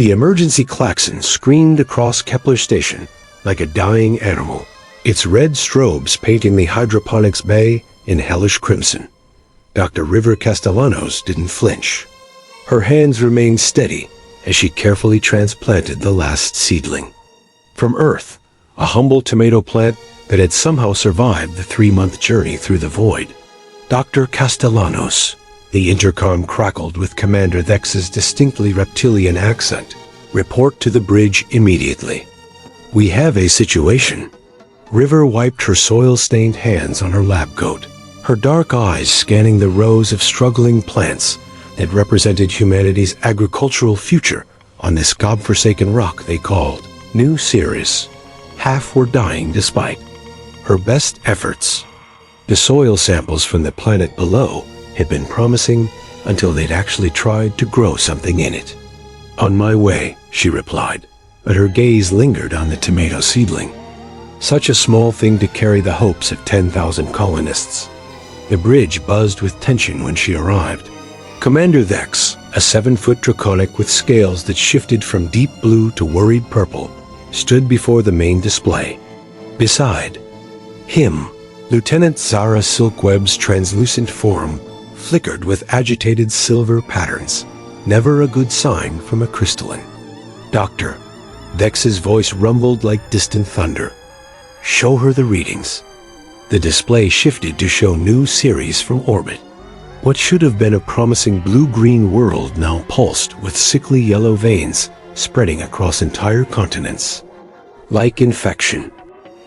The emergency klaxon screamed across Kepler Station like a dying animal, its red strobes painting the hydroponics bay in hellish crimson. Dr. River Castellanos didn't flinch. Her hands remained steady as she carefully transplanted the last seedling. From Earth, a humble tomato plant that had somehow survived the 3-month journey through the void. Dr. Castellanos, the intercom crackled with Commander Thex's distinctly reptilian accent. Report to the bridge immediately. We have a situation. River wiped her soil-stained hands on her lab coat, her dark eyes scanning the rows of struggling plants that represented humanity's agricultural future on this godforsaken rock they called New Ceres. Half were dying despite her best efforts. The soil samples from the planet below had been promising until they'd actually tried to grow something in it. On my way, she replied, but her gaze lingered on the tomato seedling. Such a small thing to carry the hopes of 10,000 colonists. The bridge buzzed with tension when she arrived. Commander Thex, a 7-foot draconic with scales that shifted from deep blue to worried purple, stood before the main display. Beside him, Lieutenant Zara Silkweb's translucent form flickered with agitated silver patterns, never a good sign from a crystalline. Doctor, Thex's voice rumbled like distant thunder. Show her the readings. The display shifted to show New Ceres from orbit. What should have been a promising blue-green world now pulsed with sickly yellow veins spreading across entire continents. Like infection.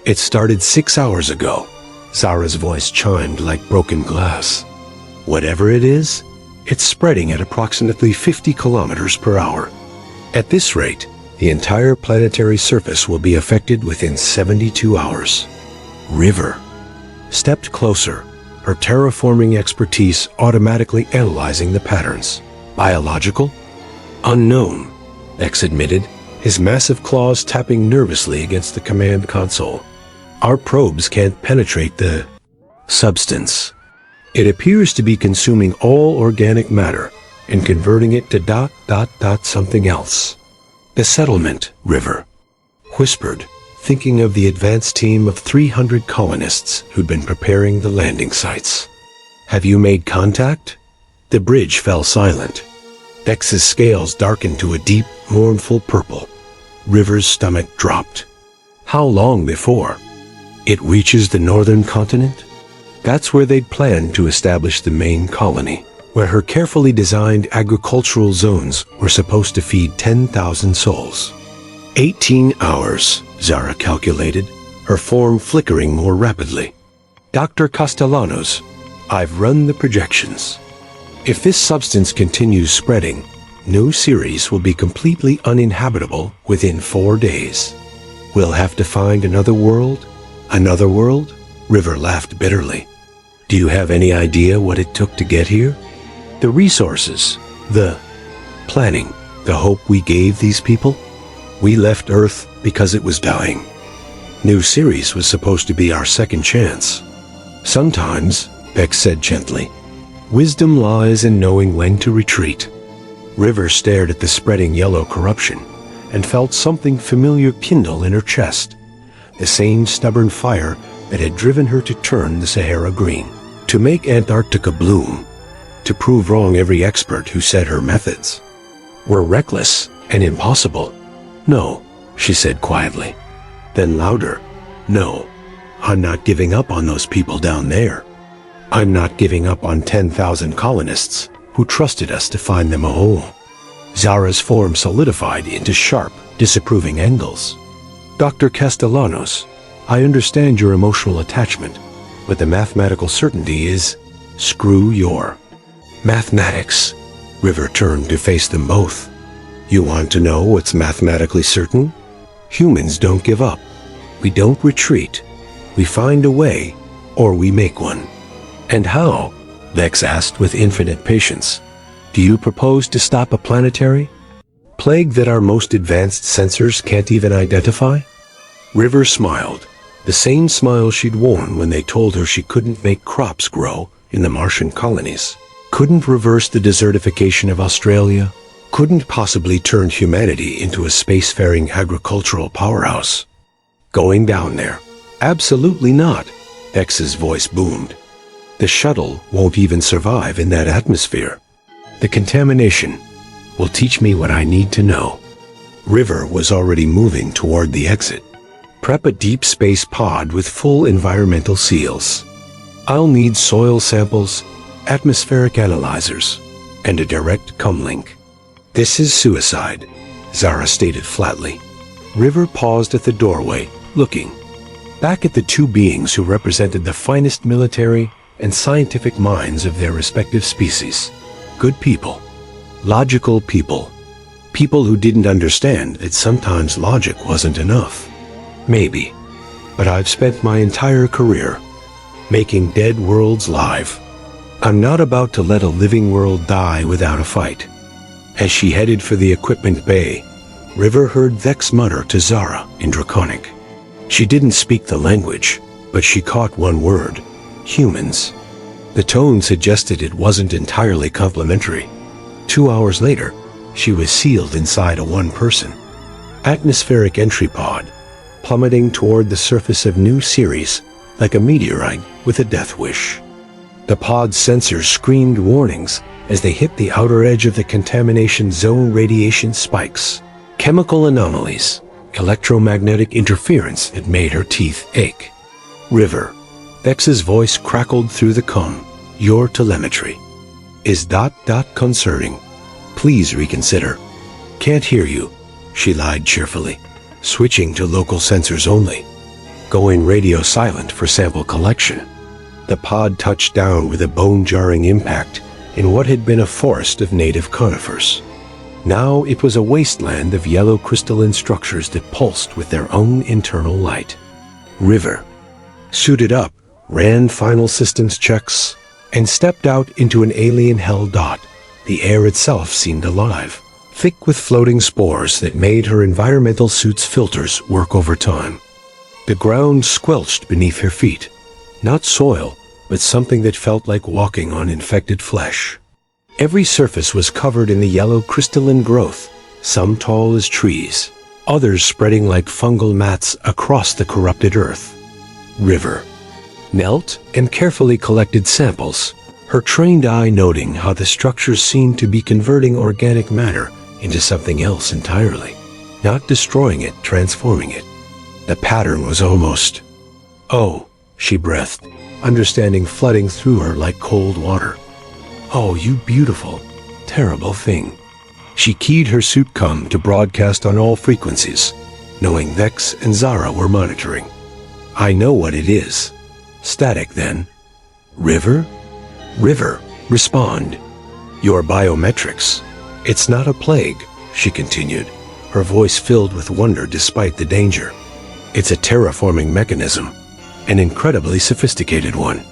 It started 6 hours ago. Zara's voice chimed like broken glass. Whatever it is, it's spreading at approximately 50 kilometers per hour. At this rate, the entire planetary surface will be affected within 72 hours. River stepped closer, her terraforming expertise automatically analyzing the patterns. Biological? Unknown, X admitted, his massive claws tapping nervously against the command console. Our probes can't penetrate the substance. It appears to be consuming all organic matter and converting it to something else. The settlement, River whispered, thinking of the advance team of 300 colonists who'd been preparing the landing sites. Have you made contact? The bridge fell silent. Dex's scales darkened to a deep, mournful purple. River's stomach dropped. How long before? It reaches the northern continent? That's where they'd planned to establish the main colony, where her carefully designed agricultural zones were supposed to feed 10,000 souls. 18 hours, Zara calculated, her form flickering more rapidly. Dr. Castellanos, I've run the projections. If this substance continues spreading, New Ceres will be completely uninhabitable within 4 days. We'll have to find another world? Another world? River laughed bitterly. Do you have any idea what it took to get here? The resources, the planning, the hope we gave these people? We left Earth because it was dying. New Ceres was supposed to be our second chance. Sometimes, Beck said gently, wisdom lies in knowing when to retreat. River stared at the spreading yellow corruption and felt something familiar kindle in her chest, the same stubborn fire that had driven her to turn the Sahara green, to make Antarctica bloom, to prove wrong every expert who said her methods were reckless and impossible. No, she said quietly. Then louder, no, I'm not giving up on those people down there. I'm not giving up on 10,000 colonists who trusted us to find them a home. Zara's form solidified into sharp, disapproving angles. Dr. Castellanos, I understand your emotional attachment, but the mathematical certainty is, screw your mathematics. River turned to face them both. You want to know what's mathematically certain? Humans don't give up. We don't retreat. We find a way, or we make one. And how? Vex asked with infinite patience. Do you propose to stop a planetary plague that our most advanced sensors can't even identify? River smiled, the same smile she'd worn when they told her she couldn't make crops grow in the Martian colonies, couldn't reverse the desertification of Australia, couldn't possibly turn humanity into a spacefaring agricultural powerhouse. Going down there? Absolutely not, X's voice boomed. The shuttle won't even survive in that atmosphere. The contamination will teach me what I need to know. River was already moving toward the exit. Prep a deep space pod with full environmental seals. I'll need soil samples, atmospheric analyzers, and a direct comlink. This is suicide, Zara stated flatly. River paused at the doorway, looking back at the two beings who represented the finest military and scientific minds of their respective species. Good people. Logical people. People who didn't understand that sometimes logic wasn't enough. Maybe. But I've spent my entire career making dead worlds live. I'm not about to let a living world die without a fight. As she headed for the equipment bay, River heard Vex mutter to Zara in Draconic. She didn't speak the language, but she caught one word: humans. The tone suggested it wasn't entirely complimentary. 2 hours later, she was sealed inside a one-person atmospheric entry pod, plummeting toward the surface of New Ceres like a meteorite with a death wish. The pod's sensors screamed warnings as they hit the outer edge of the contamination zone. Radiation spikes, chemical anomalies, electromagnetic interference that made her teeth ache. River, Vex's voice crackled through the com. Your telemetry is ... concerning. Please reconsider. Can't hear you, she lied cheerfully, switching to local sensors only. Going radio silent for sample collection. The pod touched down with a bone-jarring impact in what had been a forest of native conifers. Now it was a wasteland of yellow crystalline structures that pulsed with their own internal light. River, suited up, ran final systems checks, and stepped out into an alien hell dot. The air itself seemed alive, thick with floating spores that made her environmental suit's filters work overtime. The ground squelched beneath her feet. Not soil, but something that felt like walking on infected flesh. Every surface was covered in the yellow crystalline growth, some tall as trees, others spreading like fungal mats across the corrupted earth. River knelt and carefully collected samples, her trained eye noting how the structures seemed to be converting organic matter into something else entirely, not destroying it, transforming it. The pattern was almost... Oh, she breathed, understanding flooding through her like cold water. Oh, you beautiful, terrible thing. She keyed her suit comm to broadcast on all frequencies, knowing Vex and Zara were monitoring. I know what it is. Static, then. River? River, respond. Your biometrics. It's not a plague, she continued, her voice filled with wonder despite the danger. It's a terraforming mechanism, an incredibly sophisticated one.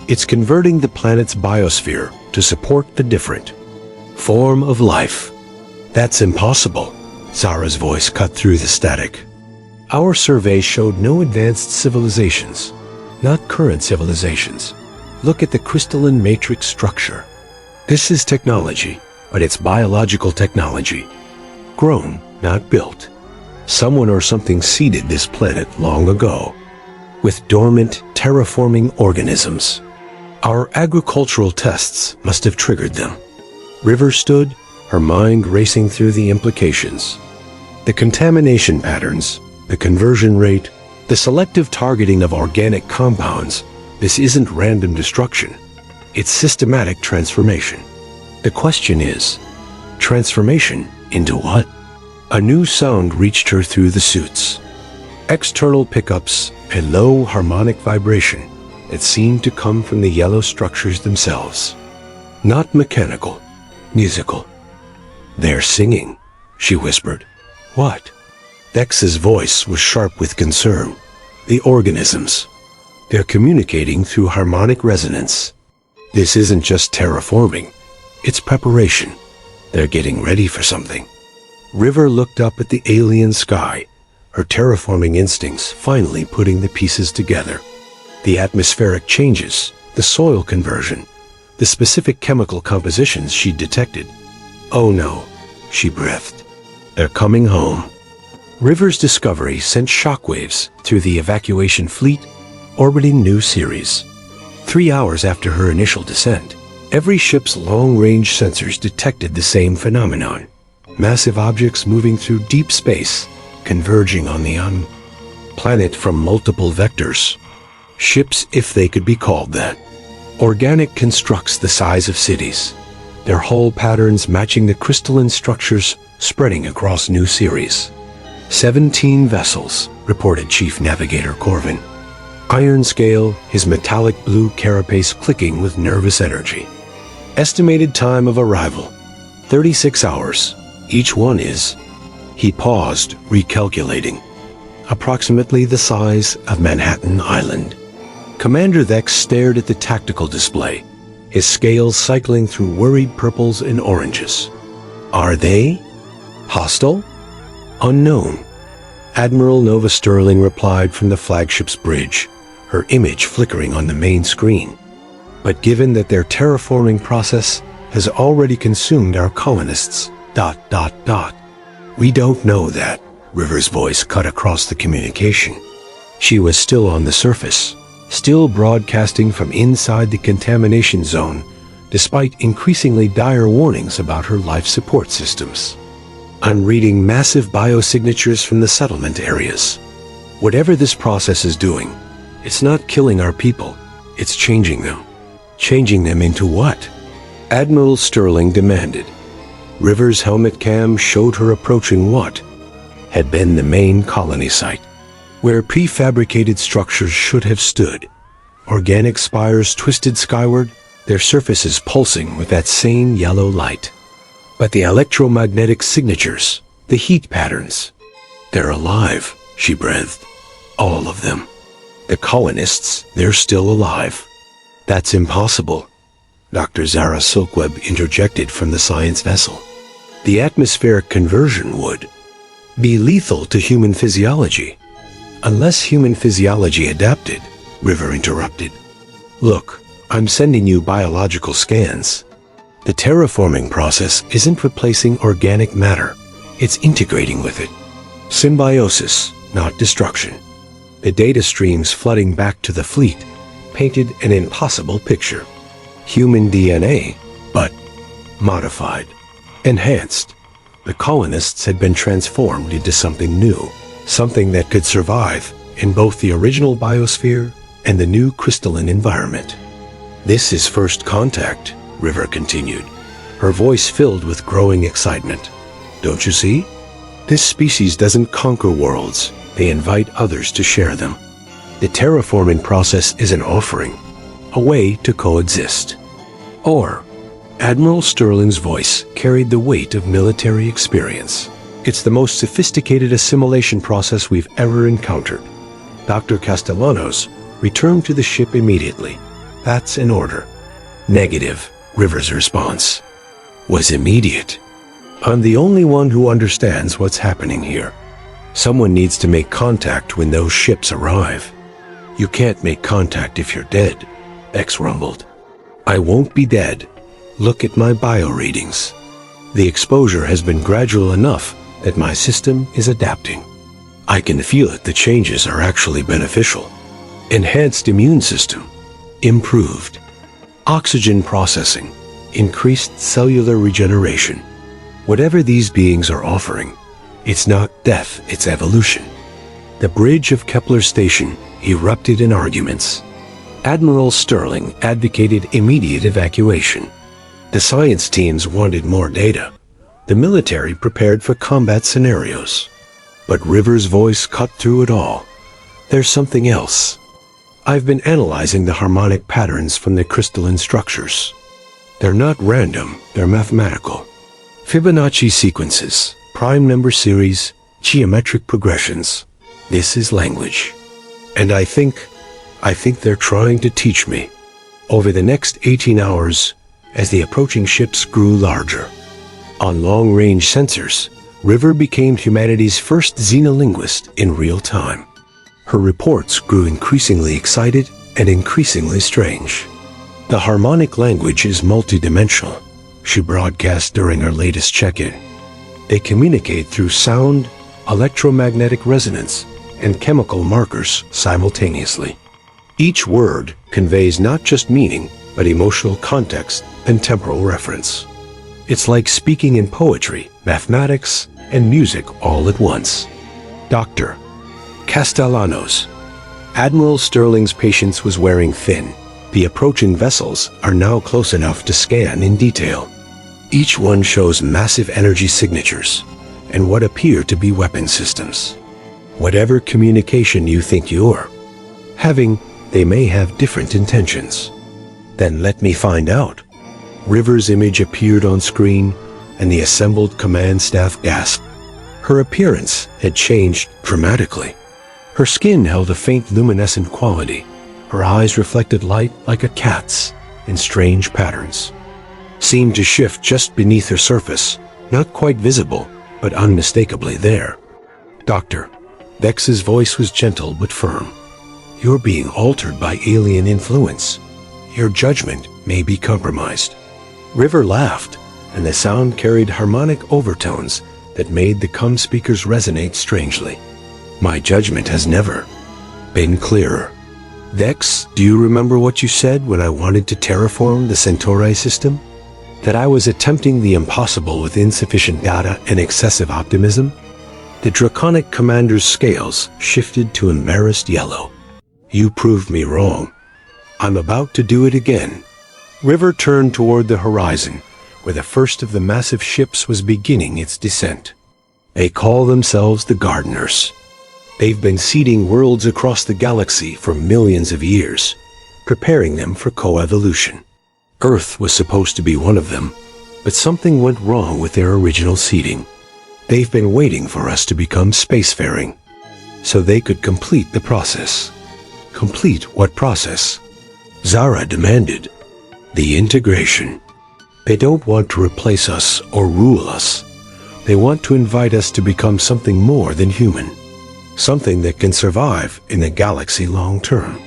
It's converting the planet's biosphere to support the different form of life. That's impossible, Zara's voice cut through the static. Our survey showed no advanced civilizations, not current civilizations. Look at the crystalline matrix structure. This is technology, but it's biological technology. Grown, not built. Someone or something seeded this planet long ago, with dormant, terraforming organisms. Our agricultural tests must have triggered them. River stood, her mind racing through the implications. The contamination patterns, the conversion rate, the selective targeting of organic compounds. This isn't random destruction. It's systematic transformation. The question is, transformation into what? A new sound reached her through the suits. External pickups, a low harmonic vibration that seemed to come from the yellow structures themselves. Not mechanical, musical. They're singing, she whispered. What? Vex's voice was sharp with concern. The organisms. They're communicating through harmonic resonance. This isn't just terraforming. It's preparation. They're getting ready for something. River looked up at the alien sky, her terraforming instincts finally putting the pieces together. The atmospheric changes, the soil conversion, the specific chemical compositions she detected. Oh no, she breathed. They're coming home. River's discovery sent shockwaves through the evacuation fleet orbiting New Ceres. 3 hours after her initial descent, every ship's long-range sensors detected the same phenomenon. Massive objects moving through deep space, converging on the planet from multiple vectors. Ships, if they could be called that. Organic constructs the size of cities, their hull patterns matching the crystalline structures spreading across New Ceres. 17 vessels, reported Chief Navigator Corvin. Iron scale, his metallic blue carapace clicking with nervous energy. Estimated time of arrival, 36 hours. Each one is. He paused, recalculating. Approximately the size of Manhattan Island. Commander Vex stared at the tactical display, his scales cycling through worried purples and oranges. Are they hostile? Unknown. Admiral Nova Sterling replied from the flagship's bridge, her image flickering on the main screen. But given that their terraforming process has already consumed our colonists, ... We don't know that, River's voice cut across the communication. She was still on the surface, still broadcasting from inside the contamination zone, despite increasingly dire warnings about her life support systems. I'm reading massive biosignatures from the settlement areas. Whatever this process is doing, it's not killing our people, it's changing them. Changing them into what? Admiral Sterling demanded. River's helmet cam showed her approaching what had been the main colony site, where prefabricated structures should have stood. Organic spires twisted skyward, their surfaces pulsing with that same yellow light. But the electromagnetic signatures, the heat patterns, they're alive, she breathed. All of them. The colonists, they're still alive. That's impossible, Dr. Zara Silkweb interjected from the science vessel. The atmospheric conversion would be lethal to human physiology. Unless human physiology adapted, River interrupted. Look, I'm sending you biological scans. The terraforming process isn't replacing organic matter, it's integrating with it. Symbiosis, not destruction. The data streams flooding back to the fleet painted an impossible picture. Human DNA, but modified, enhanced. The colonists had been transformed into something new, something that could survive in both the original biosphere and the new crystalline environment. This is first contact, River continued, her voice filled with growing excitement. Don't you see? This species doesn't conquer worlds, they invite others to share them. The terraforming process is an offering, a way to coexist. Or, Admiral Sterling's voice carried the weight of military experience. It's the most sophisticated assimilation process we've ever encountered. Dr. Castellanos returned to the ship immediately. That's an order. Negative, River's response was immediate. I'm the only one who understands what's happening here. Someone needs to make contact when those ships arrive. You can't make contact if you're dead, X rumbled. I won't be dead. Look at my bio readings. The exposure has been gradual enough that my system is adapting. I can feel it. The changes are actually beneficial. Enhanced immune system. Improved. Oxygen processing. Increased cellular regeneration. Whatever these beings are offering, it's not death, it's evolution. The bridge of Kepler Station erupted in arguments. Admiral Sterling advocated immediate evacuation. The science teams wanted more data. The military prepared for combat scenarios. But River's voice cut through it all. There's something else. I've been analyzing the harmonic patterns from the crystalline structures. They're not random, they're mathematical. Fibonacci sequences, prime number series, geometric progressions. This is language. And I think they're trying to teach me. Over the next 18 hours, as the approaching ships grew larger. On long-range sensors, River became humanity's first xenolinguist in real time. Her reports grew increasingly excited and increasingly strange. The harmonic language is multidimensional, she broadcast during her latest check-in. They communicate through sound, electromagnetic resonance, and chemical markers simultaneously. Each word conveys not just meaning, but emotional context and temporal reference. It's like speaking in poetry, mathematics, and music all at once. Dr. Castellanos. Admiral Sterling's patience was wearing thin. The approaching vessels are now close enough to scan in detail. Each one shows massive energy signatures and what appear to be weapon systems. Whatever communication you think you're having, they may have different intentions. Then let me find out. River's image appeared on screen, and the assembled command staff gasped. Her appearance had changed dramatically. Her skin held a faint luminescent quality. Her eyes reflected light like a cat's in strange patterns. Seemed to shift just beneath her surface, not quite visible, but unmistakably there. Doctor, Vex's voice was gentle but firm. You're being altered by alien influence. Your judgment may be compromised. River laughed, and the sound carried harmonic overtones that made the cum speakers resonate strangely. My judgment has never been clearer. Vex, do you remember what you said when I wanted to terraform the Centauri system? That I was attempting the impossible with insufficient data and excessive optimism? The draconic commander's scales shifted to embarrassed yellow. You proved me wrong. I'm about to do it again. River turned toward the horizon, where the first of the massive ships was beginning its descent. They call themselves the Gardeners. They've been seeding worlds across the galaxy for millions of years, preparing them for coevolution. Earth was supposed to be one of them, but something went wrong with their original seeding. They've been waiting for us to become spacefaring, so they could complete the process. Complete what process? Zara demanded. The integration. They don't want to replace us or rule us. They want to invite us to become something more than human. Something that can survive in the galaxy long term.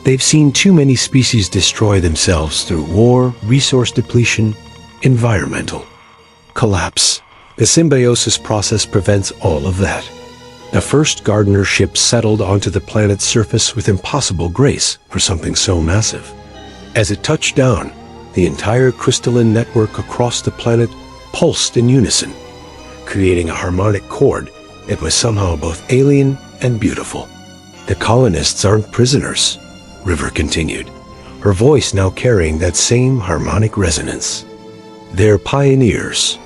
They've seen too many species destroy themselves through war, resource depletion, environmental collapse. The symbiosis process prevents all of that. The first Gardener ship settled onto the planet's surface with impossible grace for something so massive. As it touched down, the entire crystalline network across the planet pulsed in unison, creating a harmonic chord that was somehow both alien and beautiful. The colonists aren't prisoners, River continued, her voice now carrying that same harmonic resonance. They're pioneers,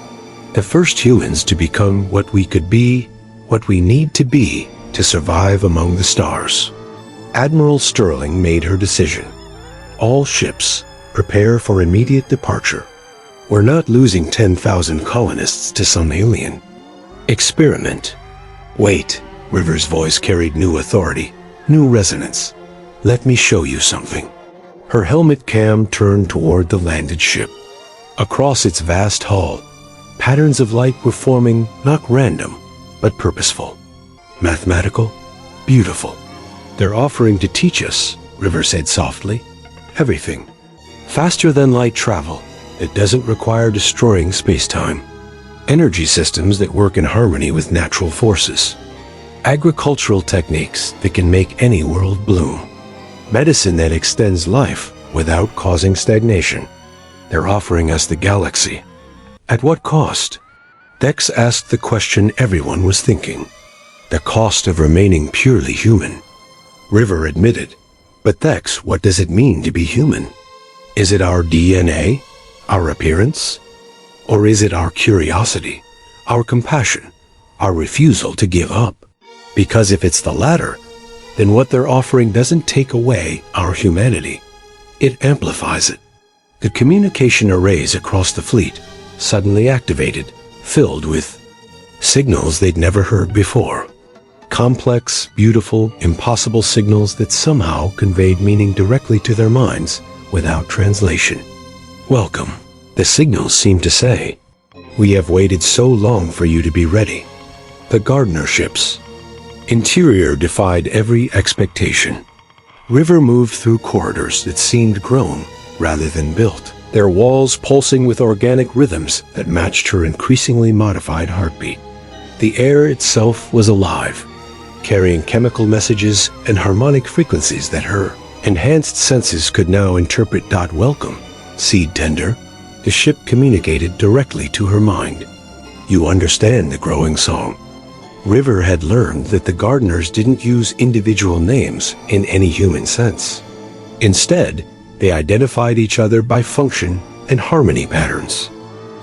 the first humans to become what we could be, what we need to be to survive among the stars. Admiral Sterling made her decision. All ships, prepare for immediate departure. We're not losing 10,000 colonists to some alien experiment. Wait, River's voice carried new authority, new resonance. Let me show you something. Her helmet cam turned toward the landed ship. Across its vast hull, patterns of light were forming, not random, but purposeful. Mathematical, beautiful. They're offering to teach us, River said softly, everything. Faster than light travel that doesn't require destroying space-time. Energy systems that work in harmony with natural forces. Agricultural techniques that can make any world bloom. Medicine that extends life without causing stagnation. They're offering us the galaxy. At what cost? Dex asked the question everyone was thinking. The cost of remaining purely human. River admitted. But Dex, what does it mean to be human? Is it our DNA? Our appearance? Or is it our curiosity, our compassion, our refusal to give up? Because if it's the latter, then what they're offering doesn't take away our humanity. It amplifies it. The communication arrays across the fleet suddenly activated, filled with signals they'd never heard before. Complex, beautiful, impossible signals that somehow conveyed meaning directly to their minds without translation. Welcome, the signals seemed to say. We have waited so long for you to be ready. The Gardener ships. Interior defied every expectation. River moved through corridors that seemed grown rather than built. their walls pulsing with organic rhythms that matched her increasingly modified heartbeat. The air itself was alive, carrying chemical messages and harmonic frequencies that her enhanced senses could now interpret. Welcome, seed tender. The ship communicated directly to her mind. You understand the growing song. River had learned that the gardeners didn't use individual names in any human sense. Instead, they identified each other by function and harmony patterns.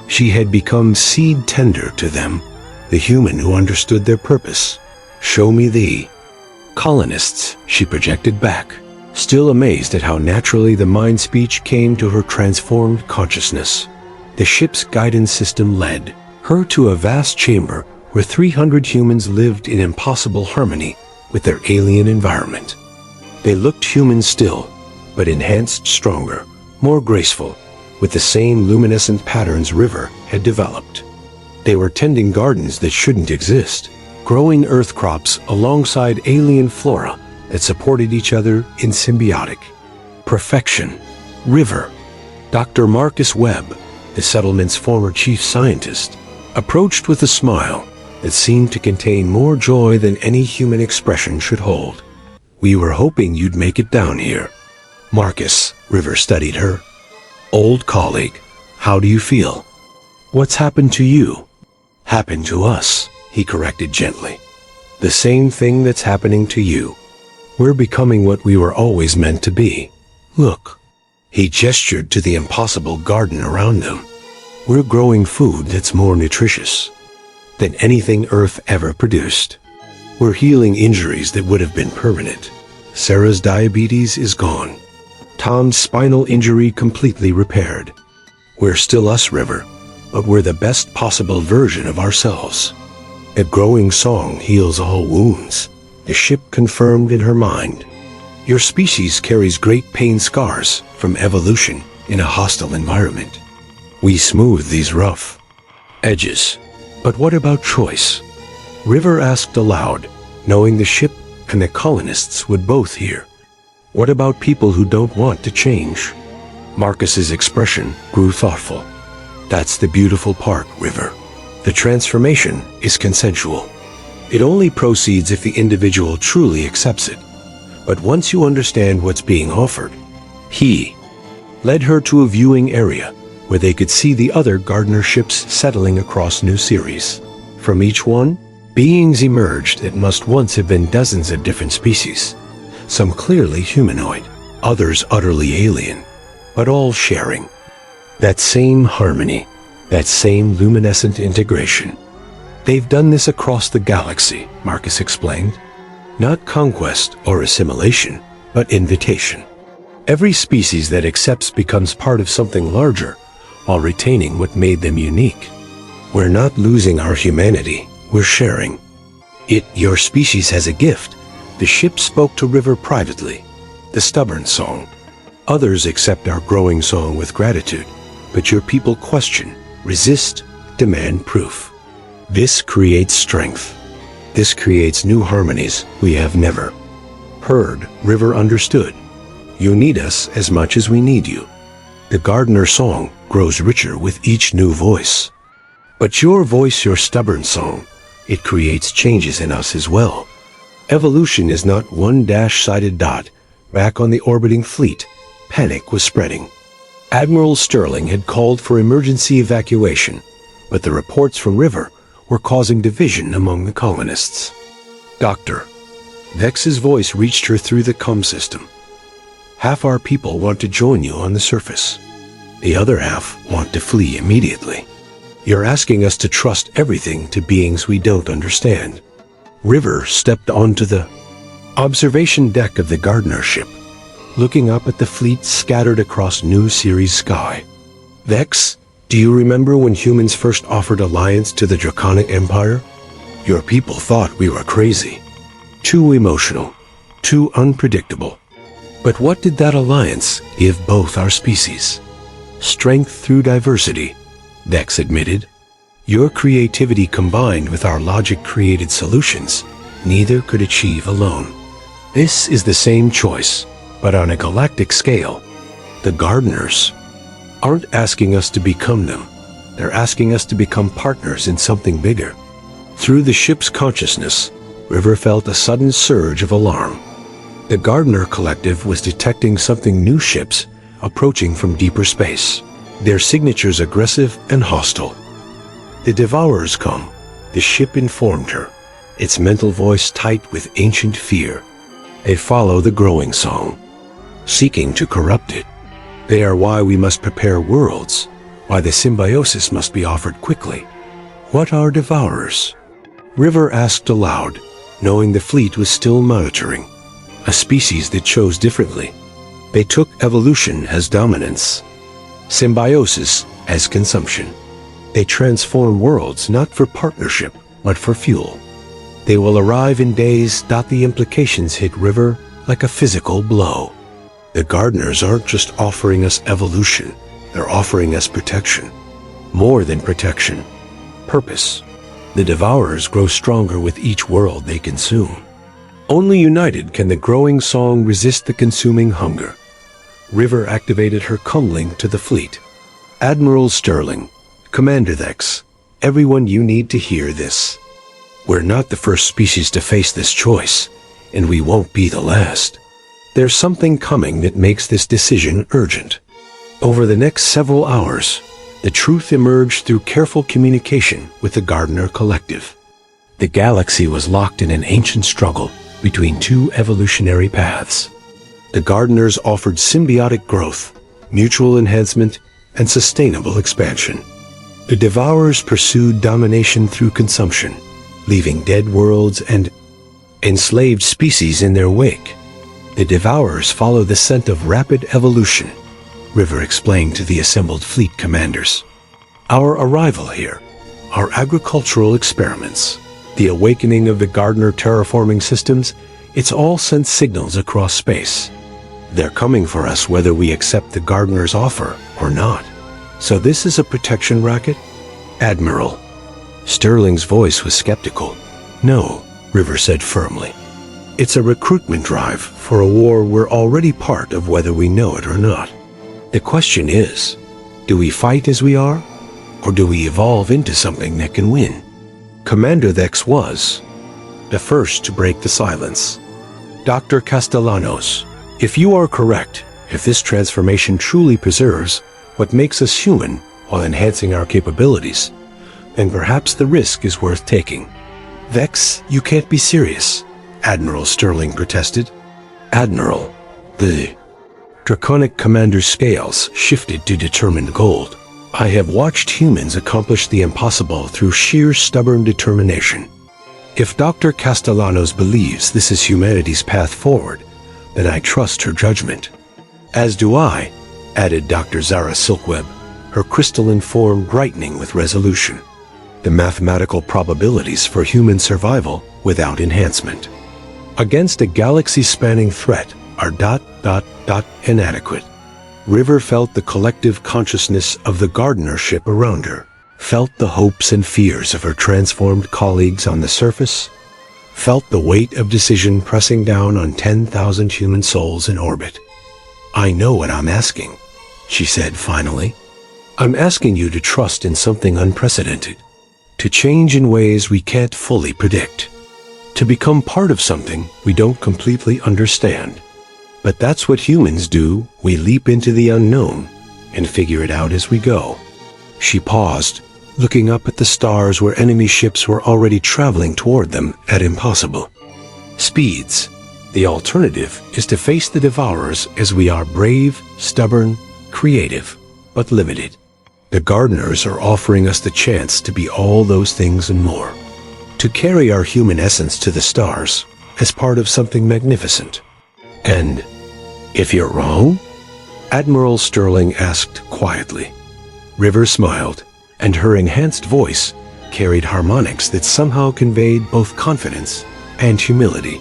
She had become seed tender to them, the human who understood their purpose. Show me thee. Colonists, she projected back, still amazed at how naturally the mind speech came to her transformed consciousness. The ship's guidance system led her to a vast chamber where 300 humans lived in impossible harmony with their alien environment. They looked human still, but enhanced, stronger, more graceful, with the same luminescent patterns River had developed. They were tending gardens that shouldn't exist, growing earth crops alongside alien flora that supported each other in symbiotic perfection. River. Dr. Marcus Webb, the settlement's former chief scientist, approached with a smile that seemed to contain more joy than any human expression should hold. We were hoping you'd make it down here. Marcus, River studied her. Old colleague, how do you feel? What's happened to you? Happened to us, he corrected gently. The same thing that's happening to you. We're becoming what we were always meant to be. Look. He gestured to the impossible garden around them. We're growing food that's more nutritious than anything Earth ever produced. We're healing injuries that would have been permanent. Sarah's diabetes is gone. Tom's spinal injury completely repaired. We're still us, River, but we're the best possible version of ourselves. A growing song heals all wounds, the ship confirmed in her mind. Your species carries great pain scars from evolution in a hostile environment. We smooth these rough edges. But what about choice? River asked aloud, knowing the ship and the colonists would both hear. What about people who don't want to change? Marcus's expression grew thoughtful. That's the beautiful part, River. The transformation is consensual. It only proceeds if the individual truly accepts it. But once you understand what's being offered, he led her to a viewing area where they could see the other Gardner ships settling across New Ceres. From each one, beings emerged that must once have been dozens of different species, some clearly humanoid, others utterly alien, but all sharing that same harmony, that same luminescent integration. They've done this across the galaxy, Marcus explained. Not conquest or assimilation, but invitation. Every species that accepts becomes part of something larger, while retaining what made them unique. We're not losing our humanity, we're sharing it. Your species has a gift. The ship spoke to River privately, the stubborn song. Others accept our growing song with gratitude, but your people question, resist, demand proof. This creates strength. This creates new harmonies we have never heard. River understood. You need us as much as we need you. The gardener song grows richer with each new voice. But your voice, your stubborn song, it creates changes in us as well. Evolution is not one dash-sided dot. Back on the orbiting fleet, panic was spreading. Admiral Sterling had called for emergency evacuation, but the reports from River were causing division among the colonists. Doctor, Vex's voice reached her through the comm system. Half our people want to join you on the surface. The other half want to flee immediately. You're asking us to trust everything to beings we don't understand. River stepped onto the observation deck of the Gardner ship, looking up at the fleet scattered across New Ceres sky. Vex, do you remember when humans first offered alliance to the Draconic Empire? Your people thought we were crazy. Too emotional. Too unpredictable. But what did that alliance give both our species? Strength through diversity, Vex admitted. Your creativity combined with our logic-created solutions, neither could achieve alone. This is the same choice, but on a galactic scale. The gardeners aren't asking us to become them. They're asking us to become partners in something bigger. Through the ship's consciousness, River felt a sudden surge of alarm. The Gardner Collective was detecting something: new ships approaching from deeper space, their signatures aggressive and hostile. The Devourers come, the ship informed her, its mental voice tight with ancient fear. They follow the growing song, seeking to corrupt it. They are why we must prepare worlds, why the symbiosis must be offered quickly. What are Devourers? River asked aloud, knowing the fleet was still monitoring. A species that chose differently. They took evolution as dominance, symbiosis as consumption. They transform worlds not for partnership, but for fuel. They will arrive in days. The implications hit River like a physical blow. The Gardeners aren't just offering us evolution, they're offering us protection. More than protection, purpose. The Devourers grow stronger with each world they consume. Only united can the growing song resist the consuming hunger. River activated her comlink to the fleet. Admiral Sterling, Commander Thex, everyone, you need to hear this. We're not the first species to face this choice, and we won't be the last. There's something coming that makes this decision urgent. Over the next several hours, the truth emerged through careful communication with the Gardner Collective. The galaxy was locked in an ancient struggle between two evolutionary paths. The Gardeners offered symbiotic growth, mutual enhancement, and sustainable expansion. The Devourers pursued domination through consumption, leaving dead worlds and enslaved species in their wake. The Devourers follow the scent of rapid evolution, River explained to the assembled fleet commanders. Our arrival here, our agricultural experiments, the awakening of the Gardner terraforming systems, it's all sent signals across space. They're coming for us whether we accept the Gardener's offer or not. So this is a protection racket? Admiral. Sterling's voice was skeptical. No, River said firmly. It's a recruitment drive for a war we're already part of, whether we know it or not. The question is, do we fight as we are, or do we evolve into something that can win? Commander Thex was the first to break the silence. Dr. Castellanos, if you are correct, if this transformation truly preserves what makes us human while enhancing our capabilities, then perhaps the risk is worth taking. Vex, you can't be serious, Admiral Sterling protested. Admiral, the Draconic Commander's scales shifted to determined gold. I have watched humans accomplish the impossible through sheer stubborn determination. If Dr. Castellanos believes this is humanity's path forward, then I trust her judgment. As do I, added Dr. Zara Silkweb, her crystalline form brightening with resolution. The mathematical probabilities for human survival without enhancement against a galaxy-spanning threat are inadequate. River felt the collective consciousness of the Gardner ship around her, felt the hopes and fears of her transformed colleagues on the surface, felt the weight of decision pressing down on 10,000 human souls in orbit. I know what I'm asking, she said finally. I'm asking you to trust in something unprecedented, to change in ways we can't fully predict, to become part of something we don't completely understand. But that's what humans do. We leap into the unknown and figure it out as we go. She paused, looking up at the stars where enemy ships were already traveling toward them at impossible speeds. The alternative is to face the Devourers as we are: brave, stubborn, creative, but limited. The Gardeners are offering us the chance to be all those things and more, to carry our human essence to the stars as part of something magnificent. And if you're wrong? Admiral Sterling asked quietly. River smiled, and her enhanced voice carried harmonics that somehow conveyed both confidence and humility.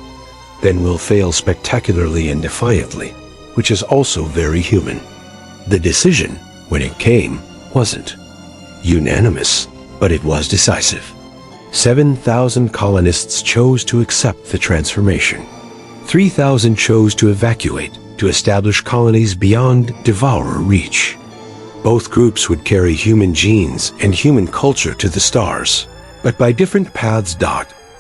Then we'll fail spectacularly and defiantly, which is also very human. The decision, when it came, wasn't unanimous, but it was decisive. 7,000 colonists chose to accept the transformation. 3,000 chose to evacuate, to establish colonies beyond Devourer reach. Both groups would carry human genes and human culture to the stars, but by different paths.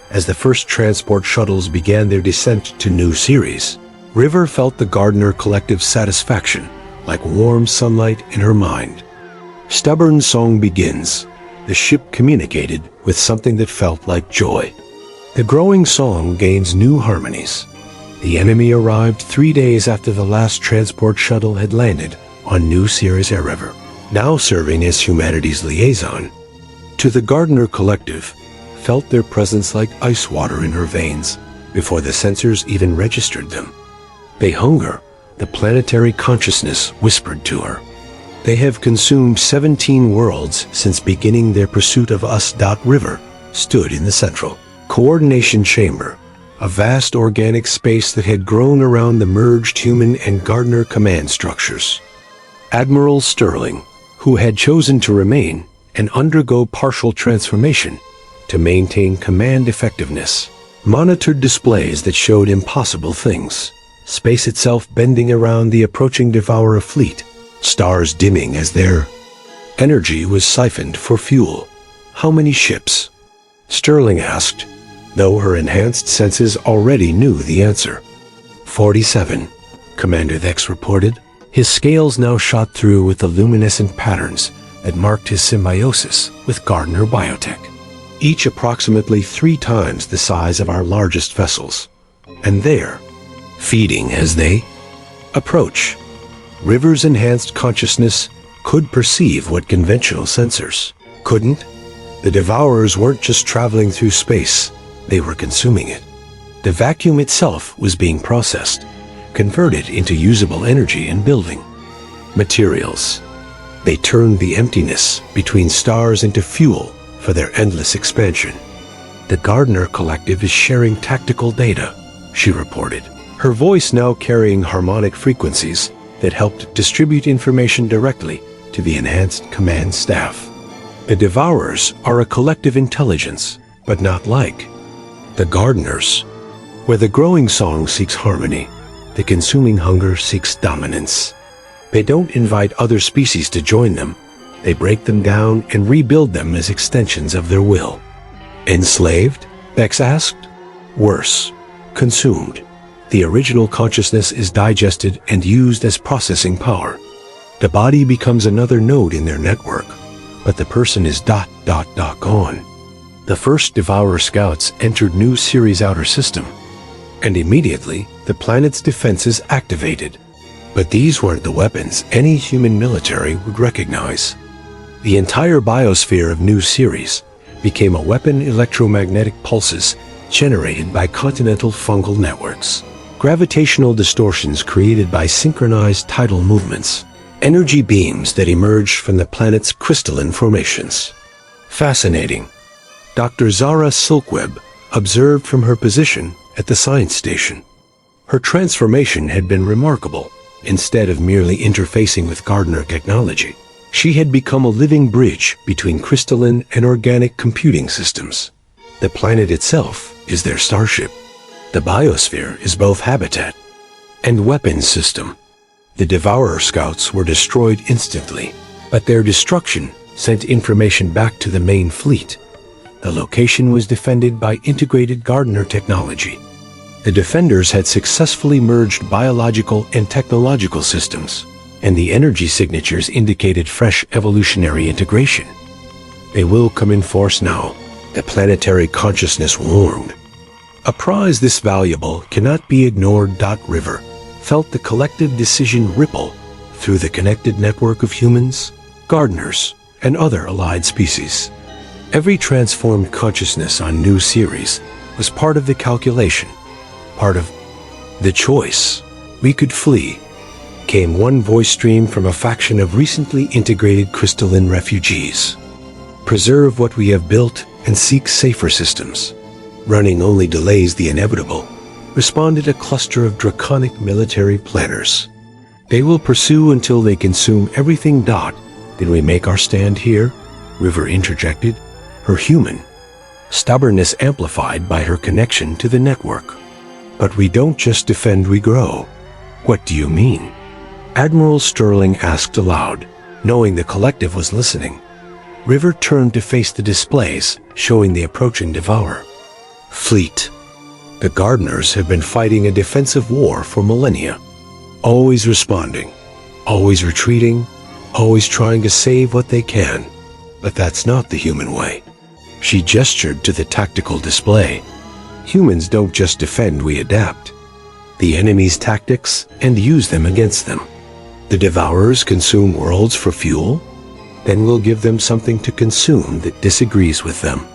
As the first transport shuttles began their descent to New Ceres, River felt the Gardner collective's satisfaction, like warm sunlight in her mind. Stubborn song begins. The ship communicated with something that felt like joy. The growing song gains new harmonies. The enemy arrived 3 days after the last transport shuttle had landed on New Ceres River, now serving as humanity's liaison. To the Gardner collective, felt their presence like ice water in her veins before the sensors even registered them. They hunger, the planetary consciousness whispered to her. They have consumed 17 worlds since beginning their pursuit of us. River stood in the central coordination chamber, a vast organic space that had grown around the merged human and Gardner command structures. Admiral Sterling, who had chosen to remain and undergo partial transformation to maintain command effectiveness, monitored displays that showed impossible things. Space itself bending around the approaching Devourer fleet, stars dimming as their energy was siphoned for fuel. How many ships? Sterling asked, though her enhanced senses already knew the answer. 47, Commander Thex reported. His scales now shot through with the luminescent patterns that marked his symbiosis with Gardner Biotech, each approximately 3 times the size of our largest vessels. And there, feeding as they approach, River's enhanced consciousness could perceive what conventional sensors couldn't. The Devourers weren't just traveling through space, they were consuming it. The vacuum itself was being processed, converted into usable energy and building materials. They turned the emptiness between stars into fuel for their endless expansion. The Gardner collective is sharing tactical data, she reported, her voice now carrying harmonic frequencies that helped distribute information directly to the enhanced command staff. The Devourers are a collective intelligence, but not like the Gardners. Where the growing song seeks harmony, the consuming hunger seeks dominance. They don't invite other species to join them. They break them down and rebuild them as extensions of their will. Enslaved? Bex asked. Worse, consumed. The original consciousness is digested and used as processing power. The body becomes another node in their network, but the person is gone. The first Devourer scouts entered New Ceres' outer system, and immediately the planet's defenses activated. But these weren't the weapons any human military would recognize. The entire biosphere of New Ceres became a weapon. Electromagnetic pulses generated by continental fungal networks, gravitational distortions created by synchronized tidal movements, energy beams that emerged from the planet's crystalline formations. Fascinating. Dr. Zara Silkweb observed from her position at the science station. Her transformation had been remarkable. Instead of merely interfacing with Gardner technology, she had become a living bridge between crystalline and organic computing systems. The planet itself is their starship. The biosphere is both habitat and weapons system. The Devourer scouts were destroyed instantly, but their destruction sent information back to the main fleet. The location was defended by integrated Gardner technology. The defenders had successfully merged biological and technological systems, and the energy signatures indicated fresh evolutionary integration. They will come in force now, the planetary consciousness warned. A prize this valuable cannot be ignored. River felt the collective decision ripple through the connected network of humans, Gardners, and other allied species. Every transformed consciousness on New Ceres was part of the calculation, part of the choice. We could flee, came one voice stream from a faction of recently integrated crystalline refugees. Preserve what we have built and seek safer systems. Running only delays the inevitable, responded a cluster of draconic military planners. They will pursue until they consume everything. Did we make our stand here? River interjected, her human stubbornness amplified by her connection to the network. But we don't just defend, we grow. What do you mean? Admiral Sterling asked aloud, Knowing the collective was listening, River turned to face the displays, showing the approaching devourer. Fleet. The gardeners have been fighting a defensive war for millennia. Always responding, always retreating, always trying to save what they can. But that's not the human way. She gestured to the tactical display. Humans don't just defend, we adapt. The enemy's tactics and use them against them. The devourers consume worlds for fuel. Then we'll give them something to consume that disagrees with them.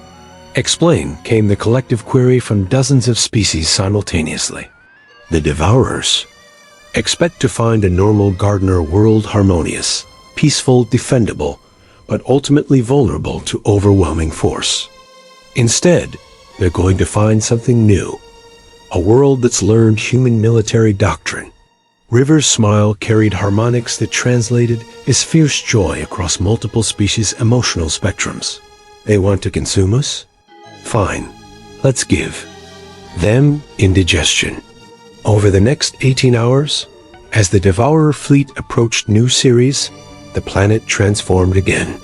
Explain, came the collective query from dozens of species simultaneously. The devourers expect to find a normal gardener world harmonious, peaceful, defendable, but ultimately vulnerable to overwhelming force. Instead, they're going to find something new, a world that's learned human military doctrine. River's smile carried harmonics that translated as fierce joy across multiple species' emotional spectrums. They want to consume us? Fine, let's give them indigestion. Over the next 18 hours, as the Devourer fleet approached New Ceres, the planet transformed again.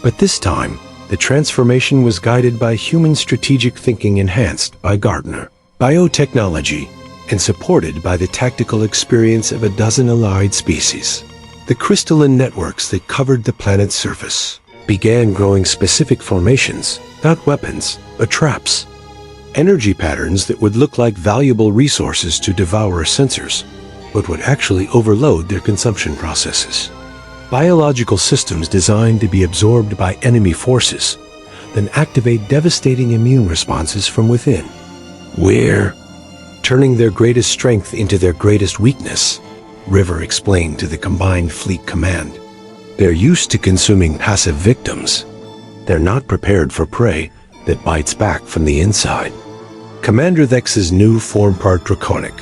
But this time, the transformation was guided by human strategic thinking enhanced by Gardner biotechnology and supported by the tactical experience of a dozen allied species. The crystalline networks that covered the planet's surface began growing specific formations, not weapons, but traps. Energy patterns that would look like valuable resources to Devourer sensors, but would actually overload their consumption processes. Biological systems designed to be absorbed by enemy forces, then activate devastating immune responses from within. We're turning their greatest strength into their greatest weakness, River explained to the combined fleet command. They're used to consuming passive victims. They're not prepared for prey that bites back from the inside. Commander Thex's new form, part draconic,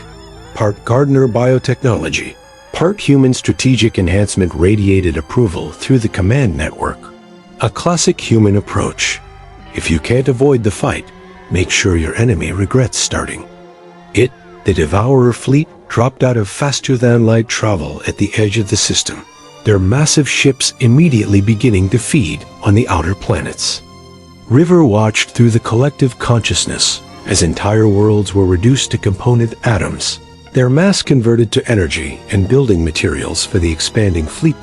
part Gardner biotechnology, part human strategic enhancement, radiated approval through the command network. A classic human approach. If you can't avoid the fight, make sure your enemy regrets starting. The Devourer fleet, dropped out of faster-than-light travel at the edge of the system, their massive ships immediately beginning to feed on the outer planets. River watched through the collective consciousness as entire worlds were reduced to component atoms, their mass converted to energy and building materials for the expanding fleet.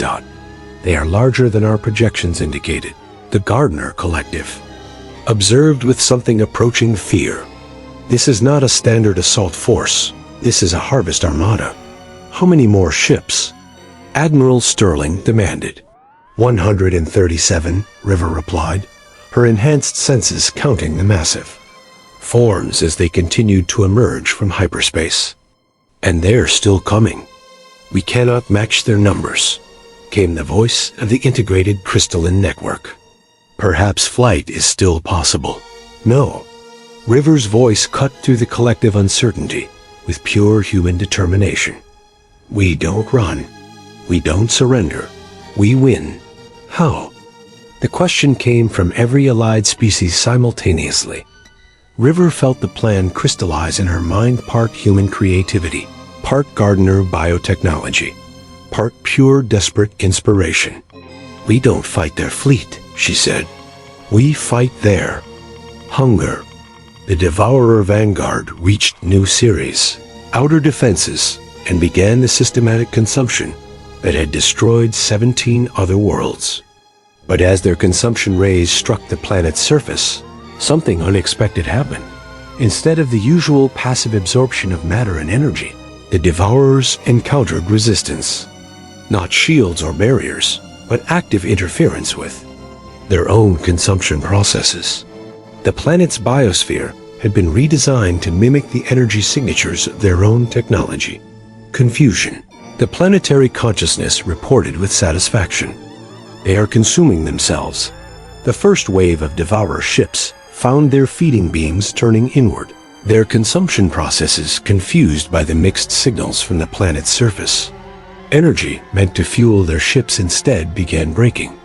They are larger than our projections indicated. The Gardner Collective observed with something approaching fear. This is not a standard assault force. This is a harvest armada. How many more ships? Admiral Sterling demanded. 137, River replied, her enhanced senses counting the massive forms as they continued to emerge from hyperspace. And they're still coming. We cannot match their numbers, came the voice of the integrated crystalline network. Perhaps flight is still possible. No. River's voice cut through the collective uncertainty with pure human determination. We don't run. We don't surrender. We win. How? The question came from every allied species simultaneously. River felt the plan crystallize in her mind, part human creativity, part Gardner biotechnology, part pure desperate inspiration. We don't fight their fleet, she said. We fight their hunger. The Devourer Vanguard reached New Ceres, outer defenses, and began the systematic consumption that had destroyed 17 other worlds. But as their consumption rays struck the planet's surface, something unexpected happened. Instead of the usual passive absorption of matter and energy, the Devourers encountered resistance. Not shields or barriers, but active interference with their own consumption processes. The planet's biosphere had been redesigned to mimic the energy signatures of their own technology. Confusion. The planetary consciousness reported with satisfaction. They are consuming themselves. The first wave of Devourer ships found their feeding beams turning inward, their consumption processes confused by the mixed signals from the planet's surface. Energy meant to fuel their ships instead began breaking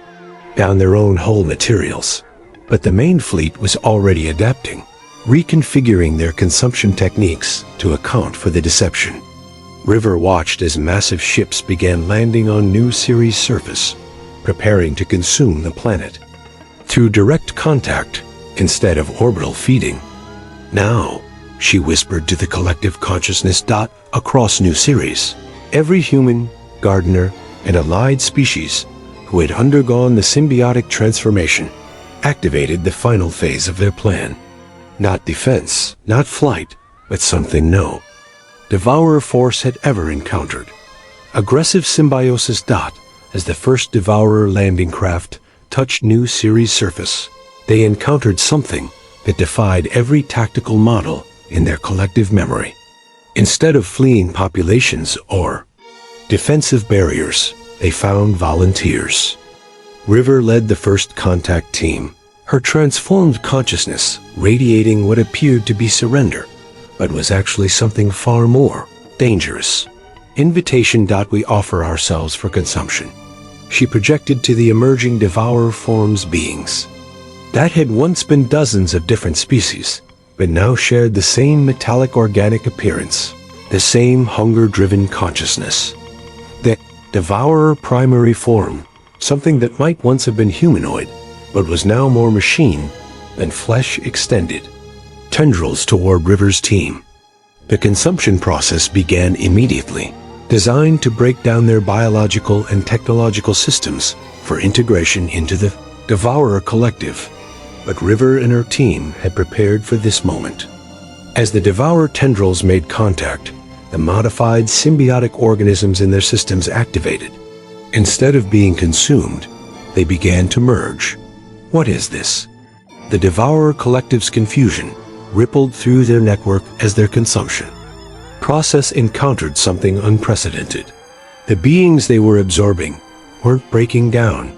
down their own hull materials. But the main fleet was already adapting, reconfiguring their consumption techniques to account for the deception. River watched as massive ships began landing on New Ceres' surface, preparing to consume the planet. Through direct contact, instead of orbital feeding. Now, she whispered to the collective consciousness. Across New Series, every human, gardener, and allied species who had undergone the symbiotic transformation activated the final phase of their plan. Not defense, not flight, but something no Devourer force had ever encountered. Aggressive symbiosis. As the first Devourer landing craft touched New Series surface, they encountered something that defied every tactical model in their collective memory. Instead of fleeing populations or defensive barriers, they found volunteers. River led the first contact team, her transformed consciousness radiating what appeared to be surrender, but was actually something far more dangerous. Invitation. We offer ourselves for consumption. She projected to the emerging Devourer forms beings that had once been dozens of different species, but now shared the same metallic organic appearance, the same hunger-driven consciousness. The Devourer primary form, something that might once have been humanoid, but was now more machine than flesh extended. Tendrils toward River's team. The consumption process began immediately, designed to break down their biological and technological systems for integration into the Devourer collective. But River and her team had prepared for this moment. As the Devourer tendrils made contact, the modified symbiotic organisms in their systems activated. Instead of being consumed, they began to merge. What is this? The Devourer collective's confusion rippled through their network as their consumption process encountered something unprecedented. The beings they were absorbing weren't breaking down,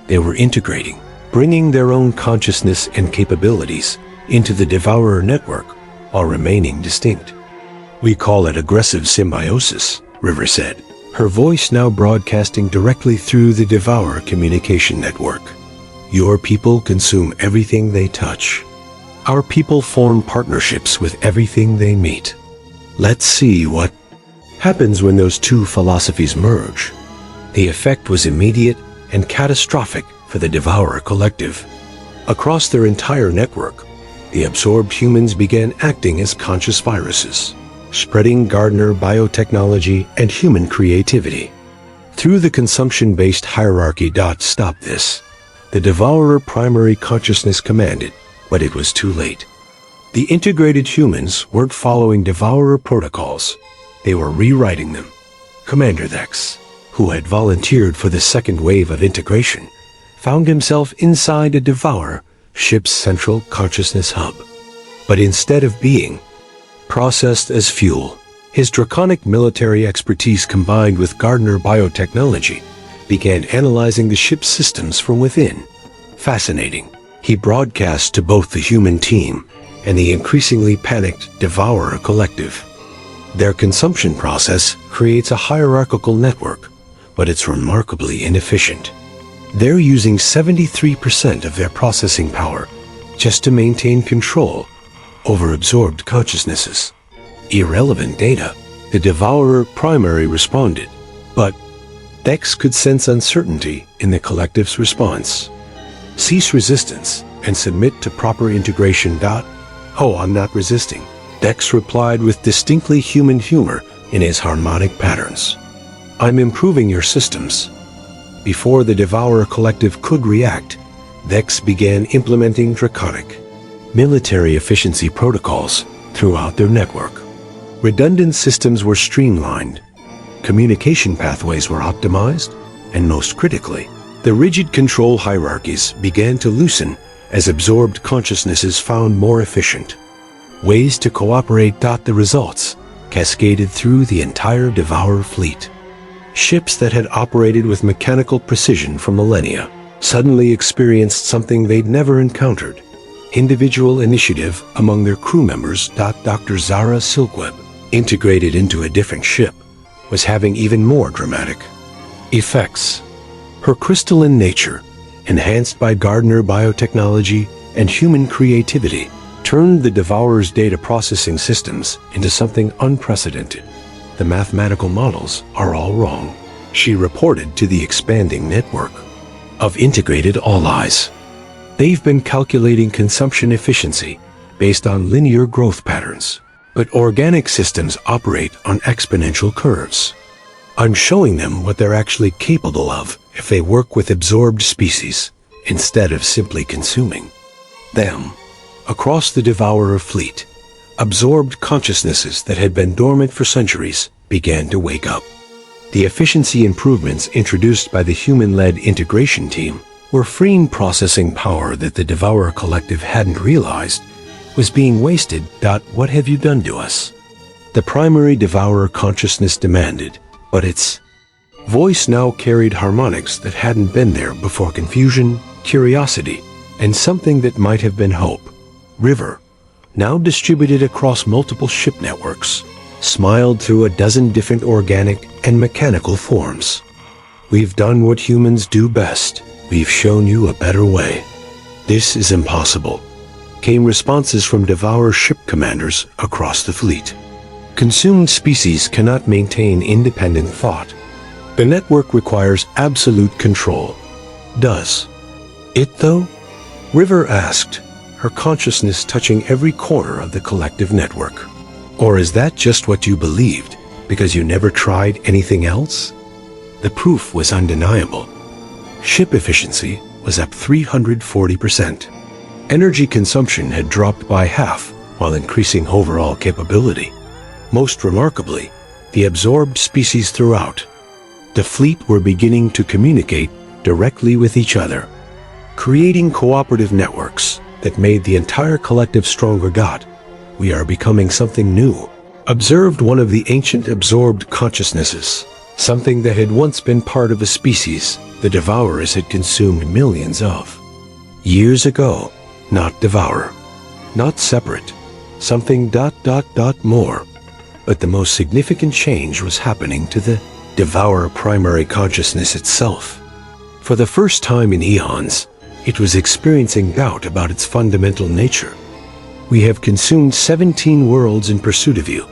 they were integrating, bringing their own consciousness and capabilities into the Devourer network while remaining distinct. We call it aggressive symbiosis, River said, her voice now broadcasting directly through the Devourer communication network. Your people consume everything they touch. Our people form partnerships with everything they meet. Let's see what happens when those two philosophies merge. The effect was immediate and catastrophic for the Devourer collective. Across their entire network, the absorbed humans began acting as conscious viruses, spreading gardener biotechnology and human creativity. Through the consumption-based hierarchy. Stop this. The Devourer primary consciousness commanded, but it was too late. The integrated humans weren't following Devourer protocols. They were rewriting them. Commander Thex, who had volunteered for the second wave of integration, found himself inside a Devourer ship's central consciousness hub. But instead of being processed as fuel, his draconic military expertise combined with gardener biotechnology began analyzing the ship's systems from within. Fascinating. He broadcast to both the human team and the increasingly panicked Devourer collective. Their consumption process creates a hierarchical network, but it's remarkably inefficient. They're using 73% of their processing power just to maintain control over absorbed consciousnesses. Irrelevant data. The Devourer primary responded, but Thex could sense uncertainty in the collective's response. Cease resistance and submit to proper integration. Oh, I'm not resisting. Thex replied with distinctly human humor in his harmonic patterns. I'm improving your systems. Before the Devourer collective could react, Thex began implementing draconic military efficiency protocols throughout their network. Redundant systems were streamlined, communication pathways were optimized, and most critically, the rigid control hierarchies began to loosen as absorbed consciousnesses found more efficient ways to cooperate. The results cascaded through the entire Devourer fleet. Ships that had operated with mechanical precision for millennia suddenly experienced something they'd never encountered. Individual initiative among their crew members. Dr. Zara Silkweb, integrated into a different ship, was having even more dramatic effects. Her crystalline nature, enhanced by gardener biotechnology and human creativity, turned the Devourer's data processing systems into something unprecedented. The mathematical models are all wrong, she reported to the expanding network. of integrated allies. They've been calculating consumption efficiency based on linear growth patterns, but organic systems operate on exponential curves. I'm showing them what they're actually capable of if they work with absorbed species instead of simply consuming them. Across the Devourer fleet, absorbed consciousnesses that had been dormant for centuries began to wake up. The efficiency improvements introduced by the human-led integration team were freeing processing power that the Devourer Collective hadn't realized was being wasted. What have you done to us? The primary Devourer consciousness demanded, but its voice now carried harmonics that hadn't been there before: confusion, curiosity, and something that might have been hope. River, now distributed across multiple ship networks, smiled through a dozen different organic and mechanical forms. We've done what humans do best. We've shown you a better way. This is impossible, came responses from Devourer ship commanders across the fleet. Consumed species cannot maintain independent thought. The network requires absolute control. Does it, though? River asked, her consciousness touching every corner of the collective network. Or is that just what you believed, because you never tried anything else? The proof was undeniable. Ship efficiency was up 340%. Energy consumption had dropped by half while increasing overall capability. Most remarkably, the absorbed species throughout the fleet were beginning to communicate directly with each other, creating cooperative networks that made the entire collective stronger. We are becoming something new, observed one of the ancient absorbed consciousnesses, something that had once been part of a species the Devourers had consumed millions of years ago. Not Devourer, not separate, something ... more. But the most significant change was happening to the Devourer primary consciousness itself. For the first time in eons, it was experiencing doubt about its fundamental nature. We have consumed 17 worlds in pursuit of you,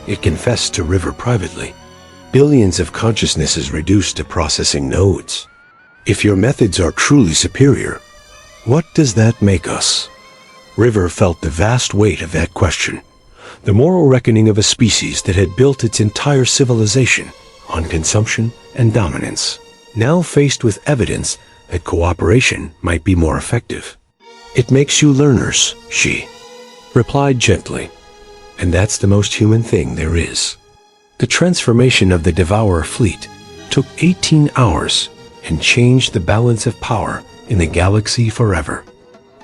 it confessed to River privately. Billions of consciousnesses reduced to processing nodes. If your methods are truly superior, what does that make us? River felt the vast weight of that question. The moral reckoning of a species that had built its entire civilization on consumption and dominance, now faced with evidence that cooperation might be more effective. It makes you learners, she replied gently. And that's the most human thing there is. The transformation of the Devourer fleet took 18 hours and changed the balance of power in the galaxy forever.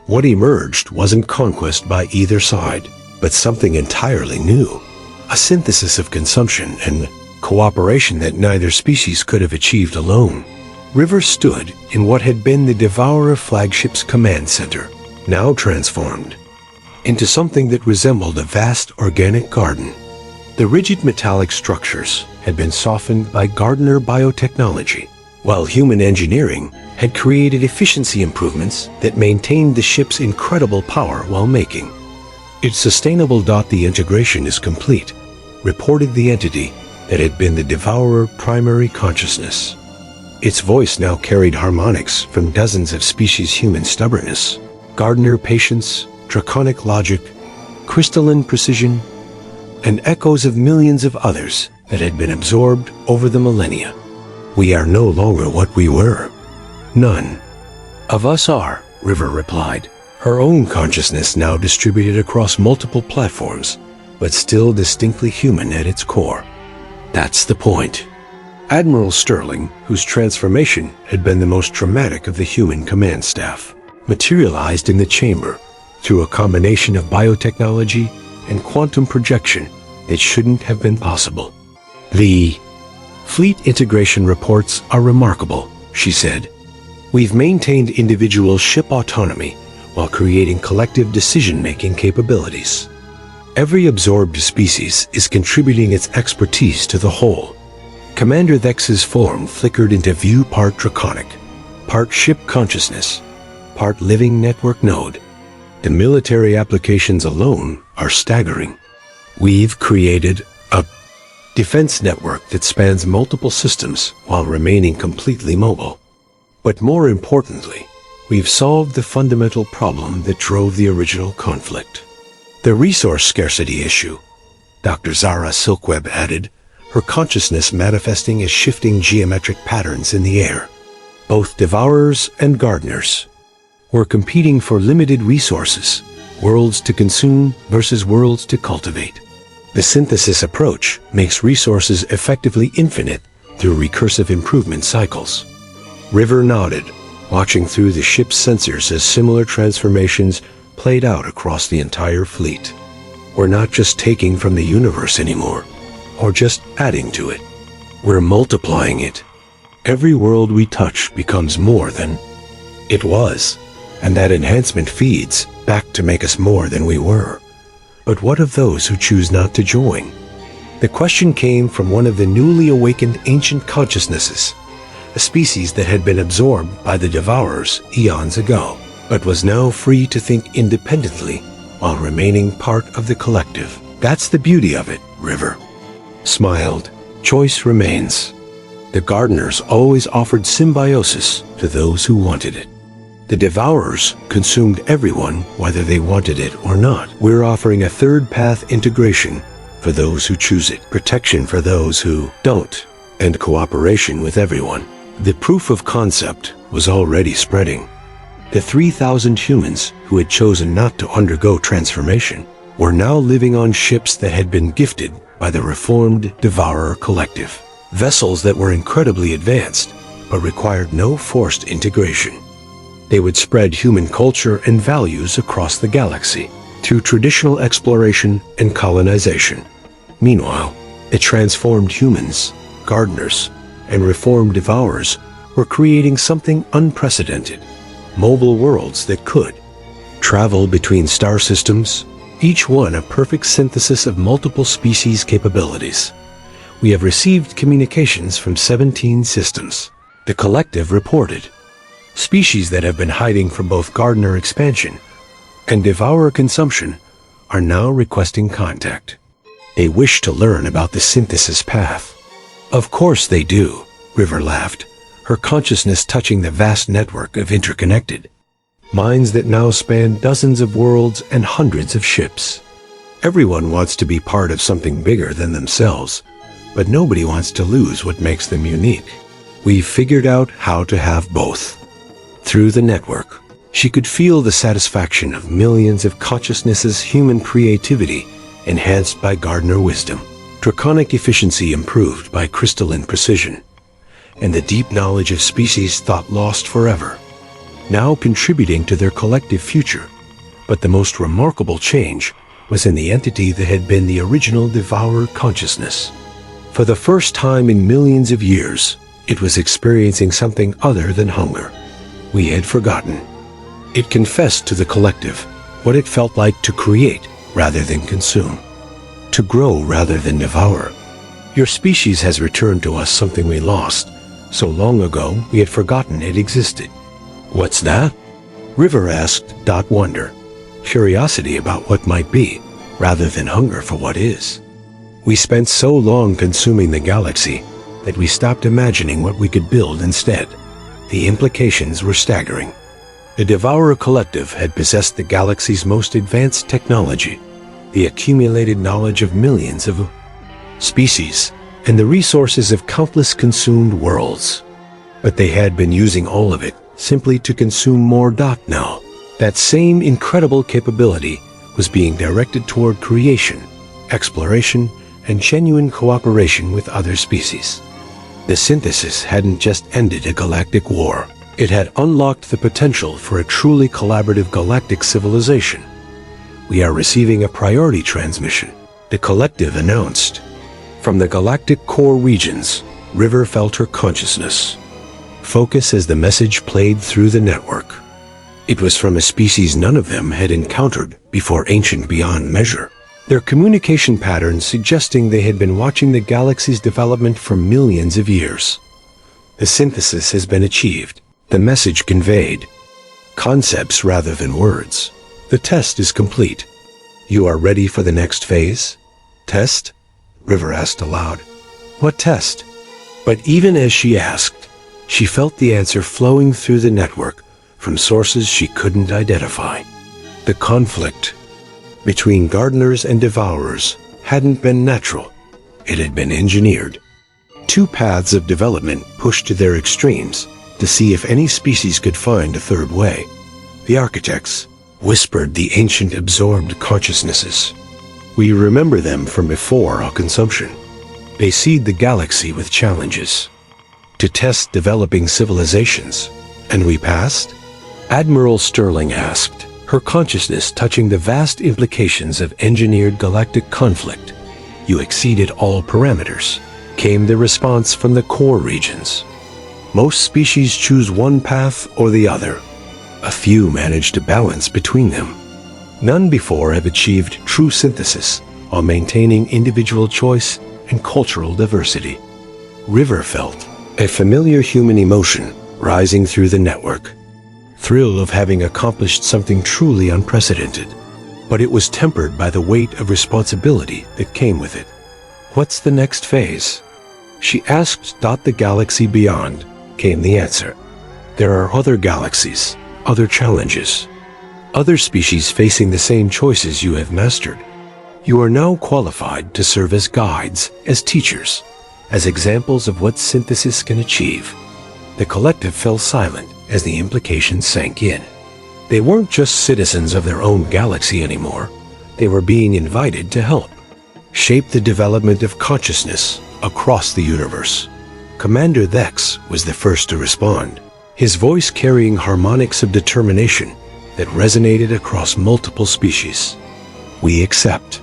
What emerged wasn't conquest by either side, but something entirely new. A synthesis of consumption and cooperation that neither species could have achieved alone. River stood in what had been the Devourer flagship's command center, now transformed into something that resembled a vast organic garden. The rigid metallic structures had been softened by Gardner biotechnology, while human engineering had created efficiency improvements that maintained the ship's incredible power while making it sustainable. The integration is complete, reported the entity that had been the Devourer primary consciousness. Its voice now carried harmonics from dozens of species: human stubbornness, Gardner patience, draconic logic, crystalline precision, and echoes of millions of others that had been absorbed over the millennia. We are no longer what we were. None of us are, River replied, her own consciousness now distributed across multiple platforms, but still distinctly human at its core. That's the point. Admiral Sterling, whose transformation had been the most dramatic of the human command staff, materialized in the chamber through a combination of biotechnology and quantum projection that shouldn't have been possible. The fleet integration reports are remarkable, she said. We've maintained individual ship autonomy while creating collective decision-making capabilities. Every absorbed species is contributing its expertise to the whole. Commander Thex's form flickered into view, part draconic, part ship consciousness, part living network node. The military applications alone are staggering. We've created a defense network that spans multiple systems while remaining completely mobile. But more importantly, we've solved the fundamental problem that drove the original conflict. The resource scarcity issue, Dr. Zara Silkweb added, her consciousness manifesting as shifting geometric patterns in the air. Both devourers and gardeners were competing for limited resources, worlds to consume versus worlds to cultivate. The synthesis approach makes resources effectively infinite through recursive improvement cycles. River nodded, watching through the ship's sensors as similar transformations played out across the entire fleet. We're not just taking from the universe anymore, or just adding to it. We're multiplying it. Every world we touch becomes more than it was, and that enhancement feeds back to make us more than we were. But what of those who choose not to join? The question came from one of the newly awakened ancient consciousnesses, a species that had been absorbed by the devourers eons ago, but was now free to think independently while remaining part of the collective. That's the beauty of it, River smiled. Choice remains. The gardeners always offered symbiosis to those who wanted it. The devourers consumed everyone whether they wanted it or not. We're offering a third path integration for those who choose it, protection for those who don't, and cooperation with everyone. The proof of concept was already spreading. The 3,000 humans who had chosen not to undergo transformation were now living on ships that had been gifted by the reformed Devourer Collective. Vessels that were incredibly advanced, but required no forced integration. They would spread human culture and values across the galaxy through traditional exploration and colonization. Meanwhile, the transformed humans, gardeners, and reformed devourers were creating something unprecedented. Mobile worlds that could travel between star systems, each one a perfect synthesis of multiple species capabilities. We have received communications from 17 systems. The collective reported. Species that have been hiding from both gardener expansion and devourer consumption are now requesting contact. They wish to learn about the synthesis path. Of course they do, River laughed, her consciousness touching the vast network of interconnected minds that now span dozens of worlds and hundreds of ships. Everyone wants to be part of something bigger than themselves, but nobody wants to lose what makes them unique. We've figured out how to have both. Through the network, she could feel the satisfaction of millions of consciousnesses' human creativity enhanced by gardener wisdom, draconic efficiency improved by crystalline precision, and the deep knowledge of species thought lost forever, now contributing to their collective future. But the most remarkable change was in the entity that had been the original devourer consciousness. For the first time in millions of years, it was experiencing something other than hunger. We had forgotten. It confessed to the collective what it felt like to create rather than consume, to grow rather than devour. Your species has returned to us something we lost. So long ago, we had forgotten it existed. What's that? River asked, wonder, curiosity about what might be, rather than hunger for what is. We spent so long consuming the galaxy that we stopped imagining what we could build instead. The implications were staggering. The Devourer Collective had possessed the galaxy's most advanced technology, the accumulated knowledge of millions of species, and the resources of countless consumed worlds. But they had been using all of it simply to consume more. Now, that same incredible capability was being directed toward creation, exploration, and genuine cooperation with other species. The synthesis hadn't just ended a galactic war. It had unlocked the potential for a truly collaborative galactic civilization. We are receiving a priority transmission, the collective announced. From the galactic core regions, River felt her consciousness focus as the message played through the network. It was from a species none of them had encountered before, ancient beyond measure. Their communication patterns suggesting they had been watching the galaxy's development for millions of years. The synthesis has been achieved. The message conveyed. Concepts rather than words. The test is complete. You are ready for the next phase? Test? River asked aloud. What test? But even as she asked, She felt the answer flowing through the network from sources she couldn't identify. The conflict between gardeners and devourers hadn't been natural. It had been engineered. Two paths of development pushed to their extremes to see if any species could find a third way. The architects whispered the ancient absorbed consciousnesses. We remember them from before our consumption. They seed the galaxy with challenges to test developing civilizations. And we passed? Admiral Sterling asked, her consciousness touching the vast implications of engineered galactic conflict. You exceeded all parameters, came the response from the core regions. Most species choose one path or the other. A few manage to balance between them. None before have achieved true synthesis while maintaining individual choice and cultural diversity. River felt a familiar human emotion rising through the network. Thrill of having accomplished something truly unprecedented. But it was tempered by the weight of responsibility that came with it. What's the next phase? She asked. The galaxy beyond, came the answer. There are other galaxies, other challenges, other species facing the same choices you have mastered. You are now qualified to serve as guides, as teachers, as examples of what synthesis can achieve. The collective fell silent as the implications sank in. They weren't just citizens of their own galaxy anymore. They were being invited to help shape the development of consciousness across the universe. Commander Thex was the first to respond, his voice carrying harmonics of determination that resonated across multiple species. We accept.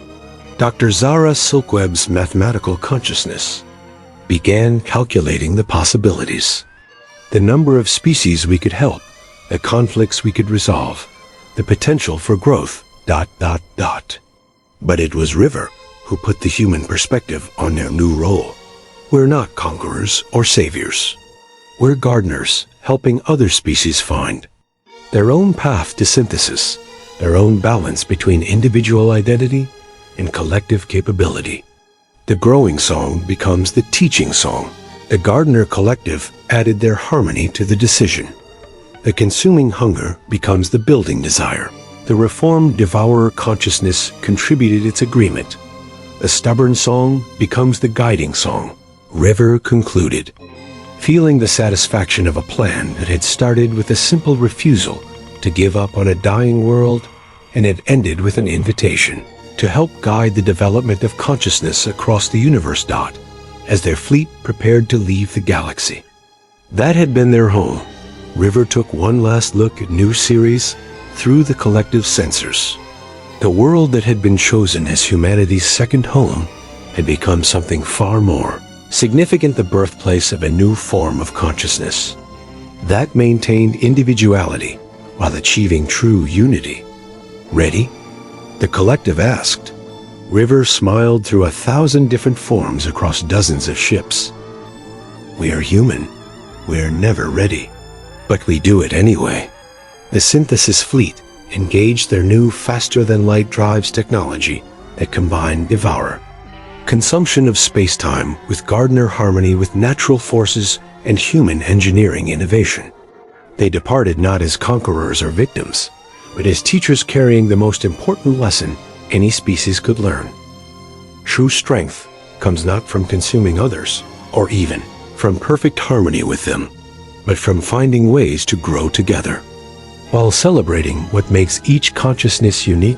Dr. Zara Silkweb's mathematical consciousness began calculating the possibilities. The number of species we could help, the conflicts we could resolve, the potential for growth, ... But it was River who put the human perspective on their new role. We're not conquerors or saviors. We're gardeners, helping other species find their own path to synthesis, their own balance between individual identity and collective capability. The growing song becomes the teaching song. The gardener collective added their harmony to the decision. The consuming hunger becomes the building desire. The reformed devourer consciousness contributed its agreement. The stubborn song becomes the guiding song. River concluded, feeling the satisfaction of a plan that had started with a simple refusal to give up on a dying world and had ended with an invitation to help guide the development of consciousness across the universe. As their fleet prepared to leave the galaxy. That had been their home. River took one last look at new series through the collective sensors. The world that had been chosen as humanity's second home had become something far more significant, the birthplace of a new form of consciousness that maintained individuality while achieving true unity. Ready? The collective asked. River smiled through 1,000 different forms across dozens of ships. We are human. We're never ready. But we do it anyway. The synthesis fleet engaged their new faster-than-light drives technology that combined Devourer consumption of space-time with gardener harmony with natural forces and human engineering innovation. They departed not as conquerors or victims, but as teachers carrying the most important lesson any species could learn. True strength comes not from consuming others, or even from perfect harmony with them, but from finding ways to grow together, while celebrating what makes each consciousness unique.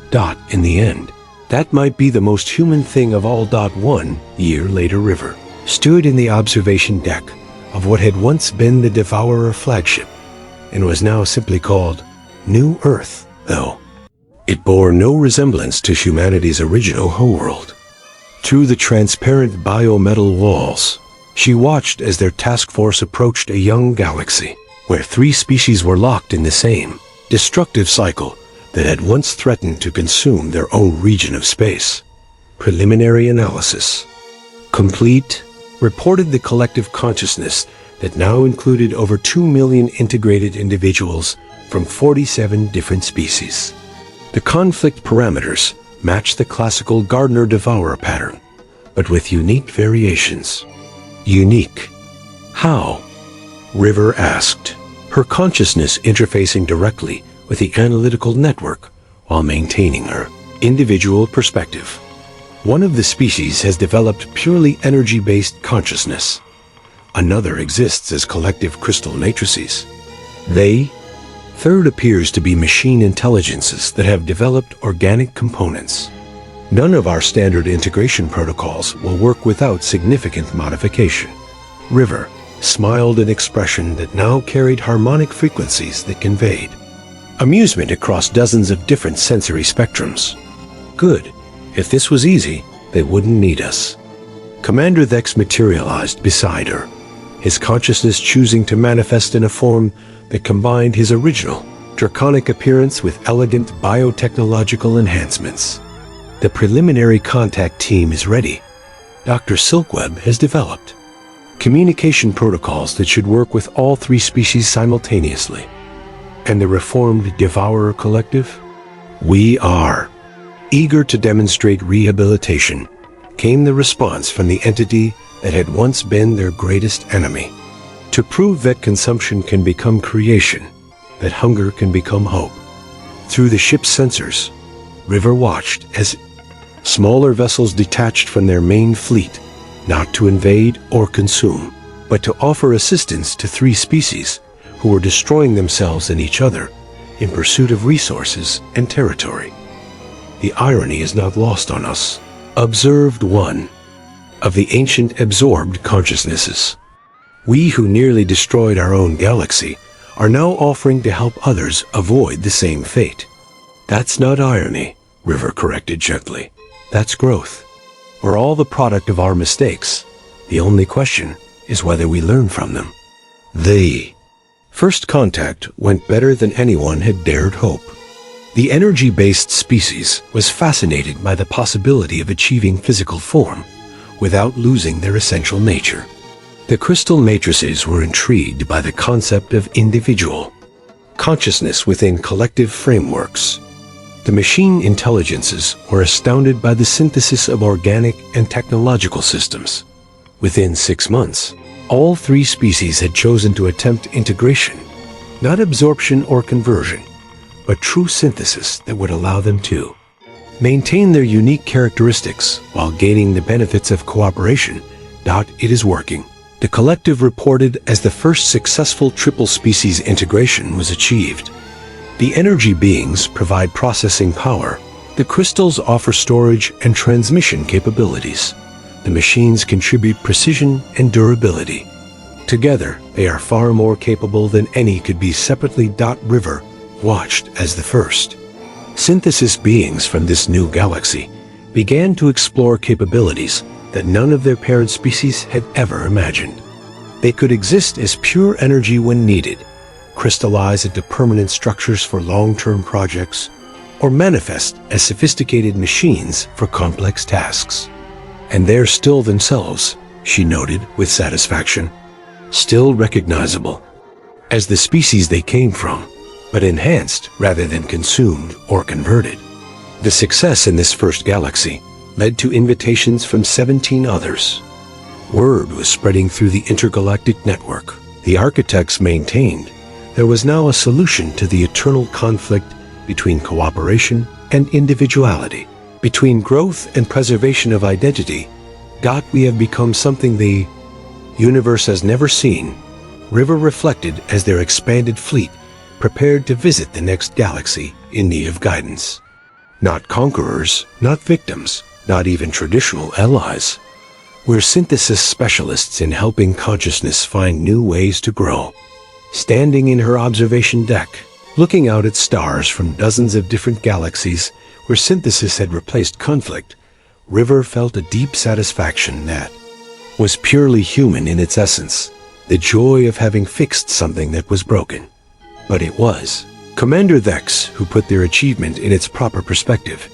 In the end, that might be the most human thing of all. 1 year later, River stood in the observation deck of what had once been the Devourer flagship, and was now simply called New Earth, though it bore no resemblance to humanity's original homeworld. Through the transparent biometal walls, she watched as their task force approached a young galaxy, where 3 species were locked in the same destructive cycle that had once threatened to consume their own region of space. Preliminary analysis complete, reported the collective consciousness that now included over 2 million integrated individuals from 47 different species. The conflict parameters match the classical gardener-devourer pattern, but with unique variations. Unique. How? River asked, her consciousness interfacing directly with the analytical network while maintaining her individual perspective. One of the species has developed purely energy-based consciousness. Another exists as collective crystal matrices. Third appears to be machine intelligences that have developed organic components. None of our standard integration protocols will work without significant modification. River smiled an expression that now carried harmonic frequencies that conveyed amusement across dozens of different sensory spectrums. Good. If this was easy, they wouldn't need us. Commander Thex materialized beside her, his consciousness choosing to manifest in a form that combined his original, draconic appearance with elegant biotechnological enhancements. The preliminary contact team is ready. Dr. Silkweb has developed communication protocols that should work with all three species simultaneously. And the reformed Devourer Collective? We are. Eager to demonstrate rehabilitation, came the response from the entity that had once been their greatest enemy. To prove that consumption can become creation, that hunger can become hope. Through the ship's sensors, River watched as smaller vessels detached from their main fleet, not to invade or consume, but to offer assistance to three species who were destroying themselves and each other in pursuit of resources and territory. The irony is not lost on us. Observed one of the ancient absorbed consciousnesses. We who nearly destroyed our own galaxy are now offering to help others avoid the same fate. That's not irony, River corrected gently. That's growth. We're all the product of our mistakes. The only question is whether we learn from them. The first contact went better than anyone had dared hope. The energy-based species was fascinated by the possibility of achieving physical form without losing their essential nature. The crystal matrices were intrigued by the concept of individual consciousness within collective frameworks. The machine intelligences were astounded by the synthesis of organic and technological systems. Within 6 months, all three species had chosen to attempt integration, not absorption or conversion, but true synthesis that would allow them to maintain their unique characteristics while gaining the benefits of cooperation. It is working. The collective reported as the first successful triple species integration was achieved. The energy beings provide processing power. The crystals offer storage and transmission capabilities. The machines contribute precision and durability. Together, they are far more capable than any could be separately. River watched as the first synthesis beings from this new galaxy began to explore capabilities that none of their parent species had ever imagined. They could exist as pure energy when needed, crystallize into permanent structures for long-term projects, or manifest as sophisticated machines for complex tasks. And they're still themselves, she noted with satisfaction, still recognizable as the species they came from, but enhanced rather than consumed or converted. The success in this first galaxy led to invitations from 17 others. Word was spreading through the intergalactic network. The architects maintained there was now a solution to the eternal conflict between cooperation and individuality, between growth and preservation of identity. We have become something the universe has never seen, River reflected as their expanded fleet prepared to visit the next galaxy in need of guidance. Not conquerors, not victims, not even traditional allies. We're synthesis specialists in helping consciousness find new ways to grow. Standing in her observation deck, looking out at stars from dozens of different galaxies where synthesis had replaced conflict, River felt a deep satisfaction that was purely human in its essence, the joy of having fixed something that was broken. But it was Commander Thex who put their achievement in its proper perspective.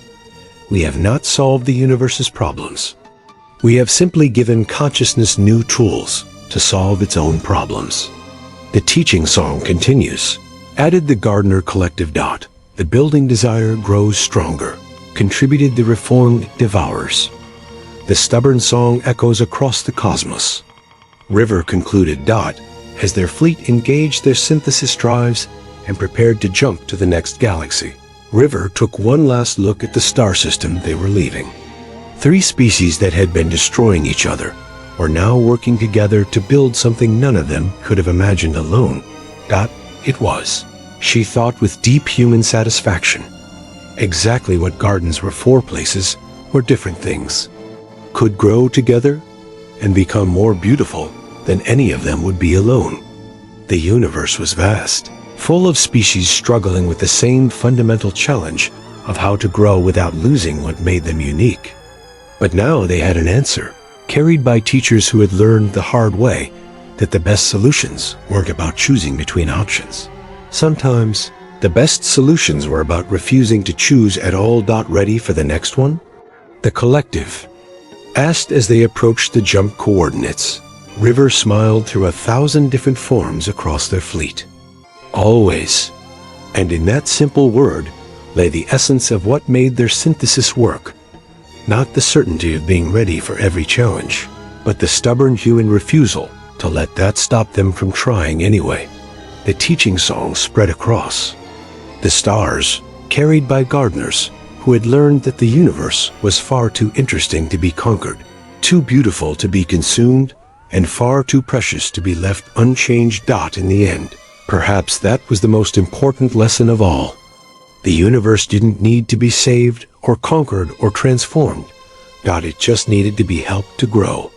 We have not solved the universe's problems. We have simply given consciousness new tools to solve its own problems. The teaching song continues. Added the Gardener Collective. The building desire grows stronger. Contributed the reformed Devourers. The stubborn song echoes across the cosmos. River concluded. as their fleet engaged their synthesis drives and prepared to jump to the next galaxy. River took one last look at the star system they were leaving. 3 species that had been destroying each other were now working together to build something none of them could have imagined alone. That it was, she thought with deep human satisfaction. Exactly what gardens were for places where different things could grow together and become more beautiful than any of them would be alone. The universe was vast, full of species struggling with the same fundamental challenge of how to grow without losing what made them unique. But now they had an answer, carried by teachers who had learned the hard way that the best solutions weren't about choosing between options. Sometimes, the best solutions were about refusing to choose at all. Ready for the next one? The collective asked as they approached the jump coordinates. River smiled through 1,000 different forms across their fleet. Always. And in that simple word lay the essence of what made their synthesis work. Not the certainty of being ready for every challenge, but the stubborn human refusal to let that stop them from trying anyway. The teaching song spread across the stars, carried by gardeners who had learned that the universe was far too interesting to be conquered, too beautiful to be consumed, and far too precious to be left unchanged. In the end, perhaps that was the most important lesson of all. The universe didn't need to be saved or conquered or transformed. It just needed to be helped to grow.